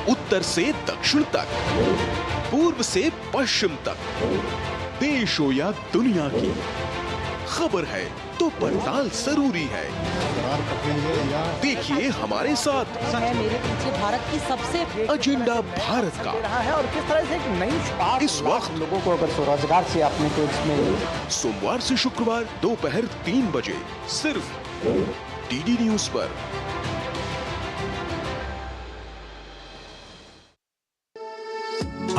[SPEAKER 10] उत्तर से दक्षिण तक, पूर्व से पश्चिम तक, देश हो या दुनिया की खबर है तो पड़ताल जरूरी है। देखिए हमारे साथ
[SPEAKER 6] मेरे पीछे भारत की सबसे
[SPEAKER 10] एजेंडा भारत का
[SPEAKER 6] है और किस तरह से एक नई
[SPEAKER 10] इस वक्त
[SPEAKER 6] लोगों को अगर स्वरोजगार से आपने तो इसमें
[SPEAKER 10] सोमवार से शुक्रवार दोपहर 3 बजे सिर्फ डीडी न्यूज पर।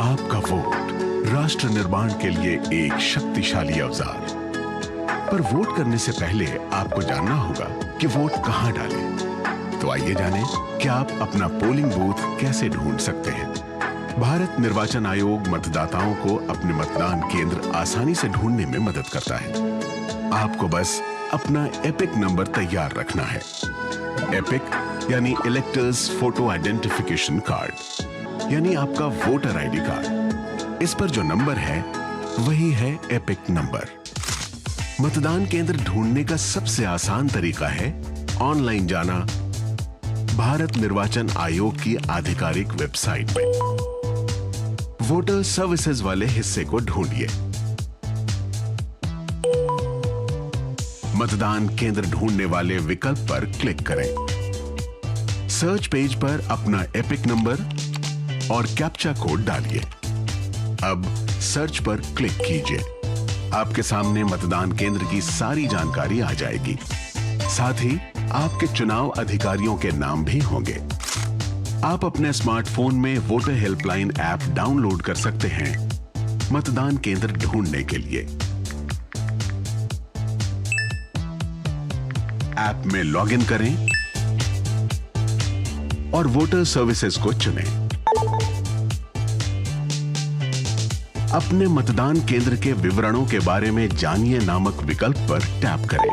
[SPEAKER 17] आपका वोट राष्ट्र निर्माण के लिए एक शक्तिशाली औजार। पर वोट करने से पहले आपको जानना होगा कि वोट कहां डालें। तो आइए जानें कि आप अपना पोलिंग बूथ कैसे ढूंढ सकते हैं। भारत निर्वाचन आयोग मतदाताओं को अपने मतदान केंद्र आसानी से ढूंढने में मदद करता है। आपको बस अपना एपिक नंबर तैयार रखना है। एपिक यानी इलेक्टर्स फोटो आइडेंटिफिकेशन कार्ड, यानी आपका वोटर आईडी कार्ड। इस पर जो नंबर है वही है एपिक नंबर। मतदान केंद्र ढूंढने का सबसे आसान तरीका है ऑनलाइन जाना भारत निर्वाचन आयोग की आधिकारिक वेबसाइट पे। वोटर सर्विसेज वाले हिस्से को ढूंढिए। मतदान केंद्र ढूंढने वाले विकल्प पर क्लिक करें। सर्च पेज पर अपना एपिक नंबर और कैप्चा कोड डालिए। अब सर्च पर क्लिक कीजिए। आपके सामने मतदान केंद्र की सारी जानकारी आ जाएगी। साथ ही आपके चुनाव अधिकारियों के नाम भी होंगे। आप अपने स्मार्टफोन में वोटर हेल्पलाइन ऐप डाउनलोड कर सकते हैं मतदान केंद्र ढूंढने के लिए। ऐप में लॉगिन करें और वोटर सर्विसेज को चुनें। अपने मतदान केंद्र के विवरणों के बारे में जानिए नामक विकल्प पर टैप करें।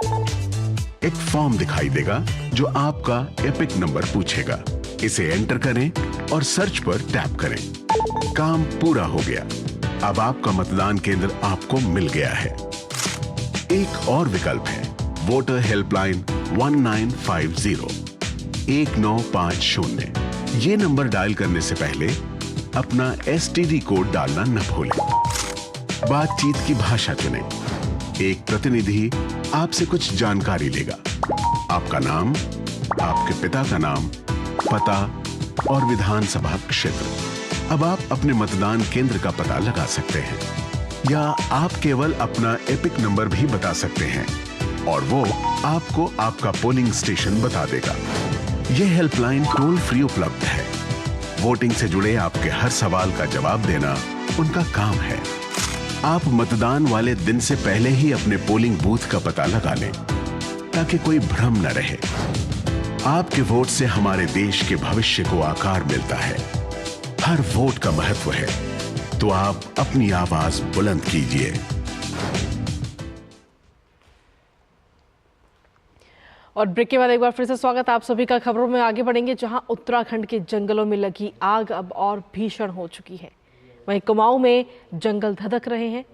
[SPEAKER 17] एक फॉर्म दिखाई देगा जो आपका एपिक नंबर पूछेगा। इसे एंटर करें और सर्च पर टैप करें। काम पूरा हो गया। अब आपका मतदान केंद्र आपको मिल गया है। एक और विकल्प है वोटर हेल्पलाइन 1950 1950। ये नंबर डायल करने से पहले अपना एसटीडी कोड डालना न भूलें। बातचीत की भाषा चुनें। एक प्रतिनिधि आपसे कुछ जानकारी लेगा। आपका नाम, आपके पिता का नाम, पता और विधानसभा क्षेत्र। अब आप अपने मतदान केंद्र का पता लगा सकते हैं या आप केवल अपना एपिक नंबर भी बता सकते हैं और वो आपको आपका पोलिंग स्टेशन बता देगा। यह हेल्पलाइन टोल फ्री उपलब्ध है। वोटिंग से जुड़े आपके हर सवाल का जवाब देना उनका काम है। आप मतदान वाले दिन से पहले ही अपने पोलिंग बूथ का पता लगा लें ताकि कोई भ्रम न रहे। आपके वोट से हमारे देश के भविष्य को आकार मिलता है। हर वोट का महत्व है, तो आप अपनी आवाज बुलंद कीजिए।
[SPEAKER 2] और ब्रेक के बाद एक बार फिर से स्वागत आप सभी का। खबरों में आगे बढ़ेंगे, जहां उत्तराखंड के जंगलों में लगी आग अब और भीषण हो चुकी है। वहीं कुमाऊं में जंगल धधक रहे हैं।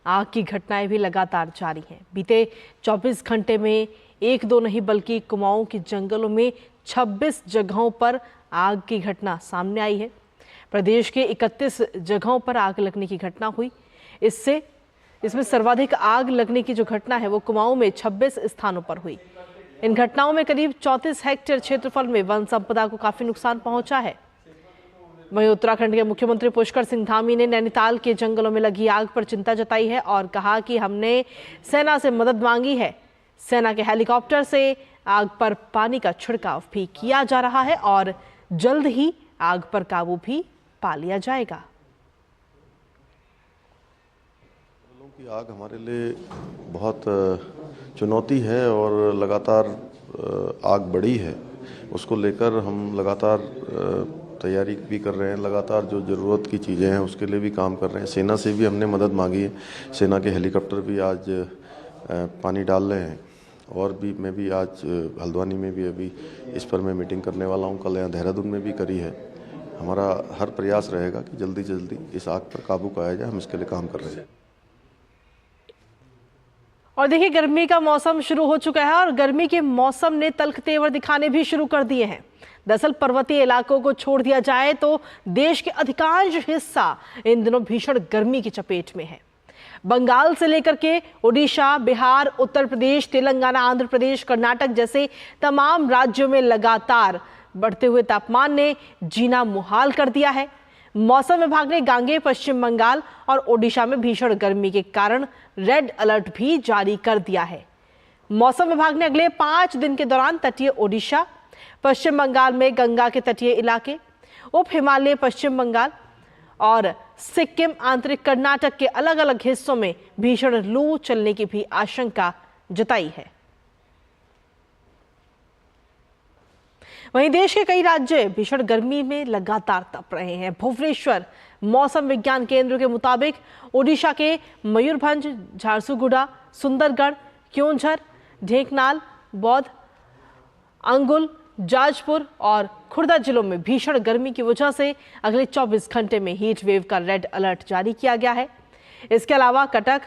[SPEAKER 2] आग की घटनाएं भी लगातार जारी हैं। बीते 24 घंटे में एक दो नहीं बल्कि कुमाऊं के जंगलों में 26 जगहों पर आग की घटना सामने आई है। प्रदेश के 31 जगहों पर आग लगने की घटना हुई। इसमें सर्वाधिक आग लगने की जो घटना है वो कुमाऊं में 26 स्थानों पर हुई। इन घटनाओं में करीब 34 हेक्टेयर क्षेत्रफल में वन संपदा को काफी नुकसान पहुंचा है। वहीं उत्तराखंड के मुख्यमंत्री पुष्कर सिंह धामी ने नैनीताल के जंगलों में लगी आग पर चिंता जताई है और कहा कि हमने सेना से मदद मांगी है। सेना के हेलीकॉप्टर से आग पर पानी का छिड़काव भी किया जा रहा है और जल्द ही आग पर काबू भी पा लिया जाएगा।
[SPEAKER 18] की आग हमारे लिए बहुत चुनौती है और लगातार आग बढ़ी है। उसको लेकर हम लगातार तैयारी भी कर रहे हैं। लगातार जो ज़रूरत की चीज़ें हैं उसके लिए भी काम कर रहे हैं। सेना से भी हमने मदद मांगी है। सेना के हेलीकॉप्टर भी आज पानी डाल रहे हैं और भी मैं भी आज हल्द्वानी में भी अभी इस पर मैं मीटिंग करने वाला हूँ। कल यहाँ देहरादून में भी करी है। हमारा हर प्रयास रहेगा कि जल्दी से जल्दी इस आग पर काबू पाया जाए। हम इसके लिए काम कर रहे हैं।
[SPEAKER 2] और देखिए, गर्मी का मौसम शुरू हो चुका है और गर्मी के मौसम ने तल्ख तेवर दिखाने भी शुरू कर दिए हैं। दरअसल पर्वतीय इलाकों को छोड़ दिया जाए तो देश के अधिकांश हिस्सा इन दिनों भीषण गर्मी की चपेट में है। बंगाल से लेकर के ओडिशा, बिहार, उत्तर प्रदेश, तेलंगाना, आंध्र प्रदेश, कर्नाटक जैसे तमाम राज्यों में लगातार बढ़ते हुए तापमान ने जीना मुहाल कर दिया है। मौसम विभाग ने गांगेय, पश्चिम बंगाल और ओडिशा में भीषण गर्मी के कारण रेड अलर्ट भी जारी कर दिया है। मौसम विभाग ने अगले 5 दिन के दौरान तटीय ओडिशा, पश्चिम बंगाल में गंगा के तटीय इलाके, उप हिमालय पश्चिम बंगाल और सिक्किम, आंतरिक कर्नाटक के अलग अलग हिस्सों में भीषण लू चलने की भी आशंका जताई है। वहीं देश के कई राज्य भीषण गर्मी में लगातार तप रहे हैं। भुवनेश्वर मौसम विज्ञान केंद्र के मुताबिक ओडिशा के मयूरभंज, झारसुगुड़ा, सुंदरगढ़, क्योंझर, ढेंकनाल, बौद्ध, अंगुल, जाजपुर और खुर्दा जिलों में भीषण गर्मी की वजह से अगले 24 घंटे में हीट वेव का रेड अलर्ट जारी किया गया है। इसके अलावा कटक,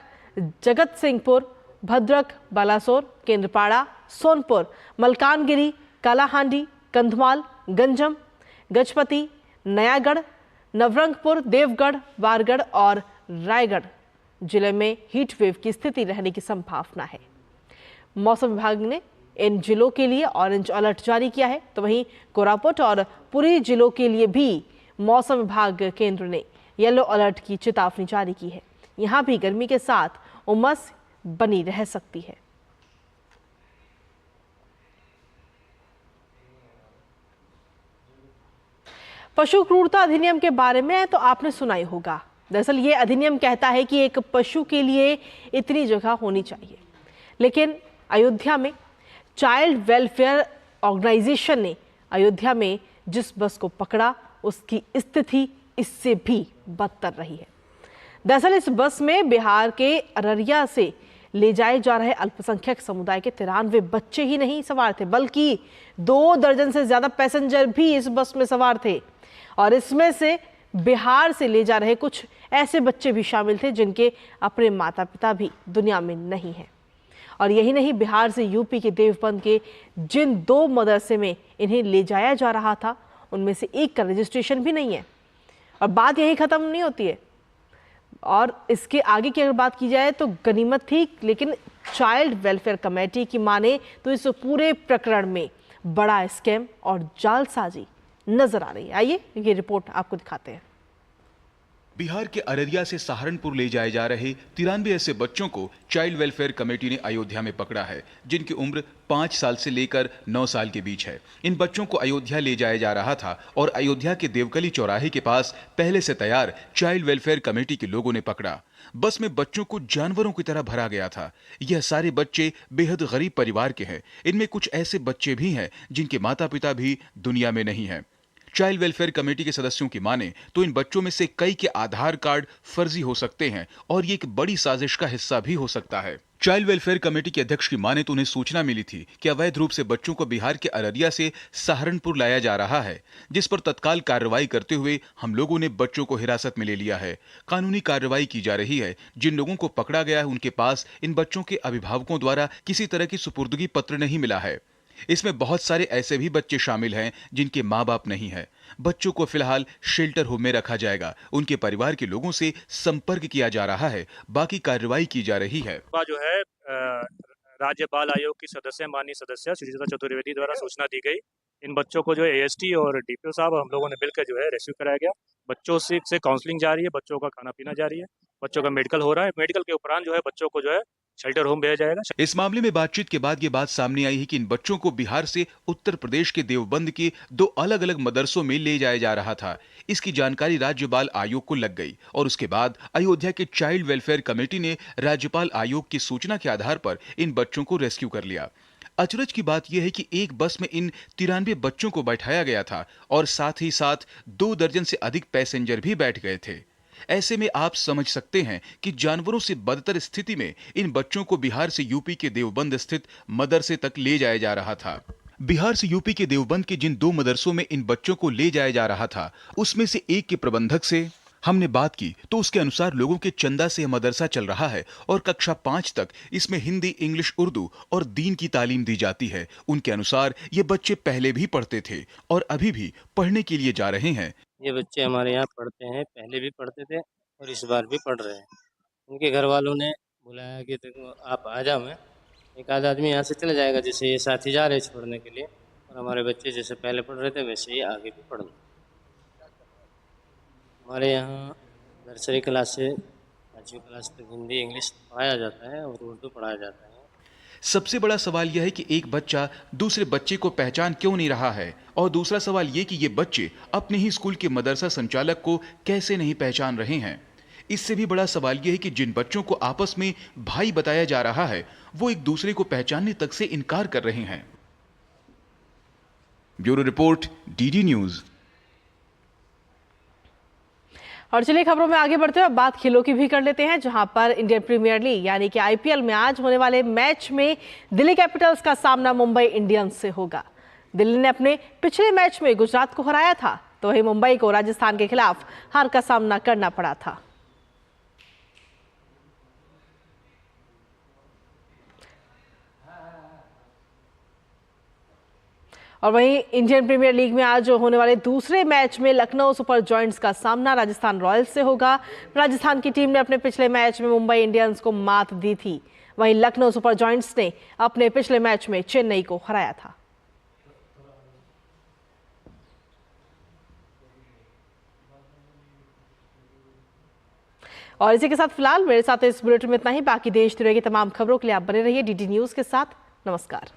[SPEAKER 2] जगत सिंहपुर, भद्रक, बालासोर, केंद्रपाड़ा, सोनपुर, मलकानगिरी, कालाहांडी, कंधमाल, गंजम, गजपति, नयागढ़, नवरंगपुर, देवगढ़, बारगढ़ और रायगढ़ जिले में हीट वेव की स्थिति रहने की संभावना है। मौसम विभाग ने इन जिलों के लिए ऑरेंज अलर्ट जारी किया है, तो वहीं कोरापुट और पुरी जिलों के लिए भी मौसम विभाग केंद्र ने येलो अलर्ट की चेतावनी जारी की है। यहां भी गर्मी के साथ उमस बनी रह सकती है। पशु क्रूरता अधिनियम के बारे में तो आपने सुना ही होगा। दरअसल ये अधिनियम कहता है कि एक पशु के लिए इतनी जगह होनी चाहिए, लेकिन अयोध्या में चाइल्ड वेलफेयर ऑर्गेनाइजेशन ने अयोध्या में जिस बस को पकड़ा उसकी स्थिति इससे भी बदतर रही है। दरअसल इस बस में बिहार के अररिया से ले जाए जा रहे अल्पसंख्यक समुदाय के 93 बच्चे ही नहीं सवार थे, बल्कि 2 दर्जन से ज्यादा पैसेंजर भी इस बस में सवार थे और इसमें से बिहार से ले जा रहे कुछ ऐसे बच्चे भी शामिल थे जिनके अपने माता पिता भी दुनिया में नहीं हैं। और यही नहीं, बिहार से यूपी के देवबंद के जिन 2 मदरसे में इन्हें ले जाया जा रहा था उनमें से एक का रजिस्ट्रेशन भी नहीं है। और बात यही खत्म नहीं होती है और इसके आगे की अगर बात की जाए तो गनीमत थी, लेकिन चाइल्ड वेलफेयर कमेटी की माने तो इस पूरे प्रकरण में बड़ा स्कैम और जालसाजी नजर आ रही है। आइए ये रिपोर्ट आपको दिखाते हैं।
[SPEAKER 19] बिहार के अररिया से सहारनपुर ले जाए जा रहे 93 ऐसे बच्चों को चाइल्ड वेलफेयर कमेटी ने अयोध्या में पकड़ा है, जिनकी उम्र 5 साल से लेकर 9 साल के बीच है। इन बच्चों को अयोध्या ले जाया जा रहा था और अयोध्या के देवकली चौराहे के पास पहले से तैयार चाइल्ड वेलफेयर कमेटी के लोगों ने पकड़ा। बस में बच्चों को जानवरों की तरह भरा गया था। यह सारे बच्चे बेहद गरीब परिवार के हैं। इनमें कुछ ऐसे बच्चे भी हैं जिनके माता पिता भी दुनिया में नहीं हैं। चाइल्ड वेलफेयर कमेटी के सदस्यों की माने तो इन बच्चों में से कई के आधार कार्ड फर्जी हो सकते हैं और ये एक बड़ी साजिश का हिस्सा भी हो सकता है। चाइल्ड वेलफेयर कमेटी के अध्यक्ष की माने तो उन्हें सूचना मिली थी कि अवैध रूप से बच्चों को बिहार के अररिया से सहारनपुर लाया जा रहा है, जिस पर तत्काल कार्रवाई करते हुए हम लोगों ने बच्चों को हिरासत में ले लिया है। कानूनी कार्रवाई की जा रही है। जिन लोगों को पकड़ा गया है उनके पास इन बच्चों के अभिभावकों द्वारा किसी तरह की सुपुर्दगी पत्र नहीं मिला है। इसमें बहुत सारे ऐसे भी बच्चे शामिल हैं जिनके माँ बाप नहीं है। बच्चों को फिलहाल शेल्टर होम में रखा जाएगा। उनके परिवार के लोगों से संपर्क किया जा रहा है। बाकी कार्रवाई की जा रही है।
[SPEAKER 20] जो है राज्य बाल आयोग की सदस्य माननीय सदस्य सुचिता चतुर्वेदी द्वारा सूचना दी गई। इन बच्चों को जो है एएसटी और डीपीओ साहब हम लोगों ने मिलकर जो है रेस्क्यू कराया गया। बच्चों से काउंसलिंग जारी है, बच्चों का खाना पीना जारी है, बच्चों का मेडिकल हो रहा है। मेडिकल के उपरांत जो है बच्चों को जो है शेल्टर होम भेजा जाएगा।
[SPEAKER 19] इस मामले में बातचीत के बाद ये बात सामने आई है कि इन बच्चों को बिहार से उत्तर प्रदेश के देवबंद के 2 अलग अलग मदरसों में ले जाया जा रहा था। इसकी जानकारी राज्य बाल आयोग को लग गई और उसके बाद अयोध्या के चाइल्ड वेलफेयर कमेटी ने राज्यपाल आयोग की सूचना के आधार पर इन बच्चों को रेस्क्यू कर लिया। अचरज की बात यह है कि एक बस में इन 93 बच्चों को बैठाया गया था और साथ ही साथ 2 दर्जन से अधिक पैसेंजर भी बैठ गए थे। ऐसे में आप समझ सकते हैं कि जानवरों से बदतर स्थिति में इन बच्चों को बिहार से यूपी के देवबंद स्थित मदरसे तक ले जाया जा रहा था। बिहार से यूपी के देवबंद के जिन 2 मदरसों में इन बच्चों को ले जाया जा रहा था, उसमें से एक के प्रबंधक से हमने बात की तो उसके अनुसार लोगों के चंदा से यह मदरसा चल रहा है और कक्षा 5 तक इसमें हिंदी, इंग्लिश, उर्दू और दीन की तालीम दी जाती है। उनके अनुसार ये बच्चे पहले भी पढ़ते थे और अभी भी पढ़ने के लिए जा रहे हैं।
[SPEAKER 21] ये बच्चे हमारे यहाँ पढ़ते हैं, पहले भी पढ़ते थे और इस बार भी पढ़ रहे हैं। उनके घर वालों ने बुलाया कि देखो आप आ जाओ, मैं एक आध आदमी यहाँ से चला जाएगा, जैसे ये साथी जा रहे छोड़ने के लिए, और हमारे बच्चे जैसे पहले पढ़ रहे थे वैसे ही आगे भी पढ़ रहे। हमारे यहाँ नर्सरी क्लास से 5वीं क्लास तक हिंदी, इंग्लिश पढ़ाया जाता है और उर्दू पढ़ाया जाता है।
[SPEAKER 19] सबसे बड़ा सवाल यह है कि एक बच्चा दूसरे बच्चे को पहचान क्यों नहीं रहा है, और दूसरा सवाल ये कि ये बच्चे अपने ही स्कूल के मदरसा संचालक को कैसे नहीं पहचान रहे हैं। इससे भी बड़ा सवाल यह है कि जिन बच्चों को आपस में भाई बताया जा रहा है वो एक दूसरे को पहचानने तक से इनकार कर रहे हैं। Bureau report, DD news.
[SPEAKER 2] और चलिए खबरों में आगे बढ़ते हुए अब बात खेलों की भी कर लेते हैं, जहां पर इंडियन प्रीमियर लीग यानी कि आईपीएल में आज होने वाले मैच में दिल्ली कैपिटल्स का सामना मुंबई इंडियंस से होगा। दिल्ली ने अपने पिछले मैच में गुजरात को हराया था, तो वहीं मुंबई को राजस्थान के खिलाफ हार का सामना करना पड़ा था। और वहीं इंडियन प्रीमियर लीग में आज होने वाले दूसरे मैच में लखनऊ सुपर जॉयंट्स का सामना राजस्थान रॉयल्स से होगा। राजस्थान की टीम ने अपने पिछले मैच में मुंबई इंडियंस को मात दी थी, वहीं लखनऊ सुपर जॉयंट्स ने अपने पिछले मैच में चेन्नई को हराया था। और इसी के साथ फिलहाल मेरे साथ इस बुलेटिन में इतना ही। बाकी देश दुनिया की तमाम खबरों के लिए आप बने रहिए डीडी न्यूज के साथ। नमस्कार।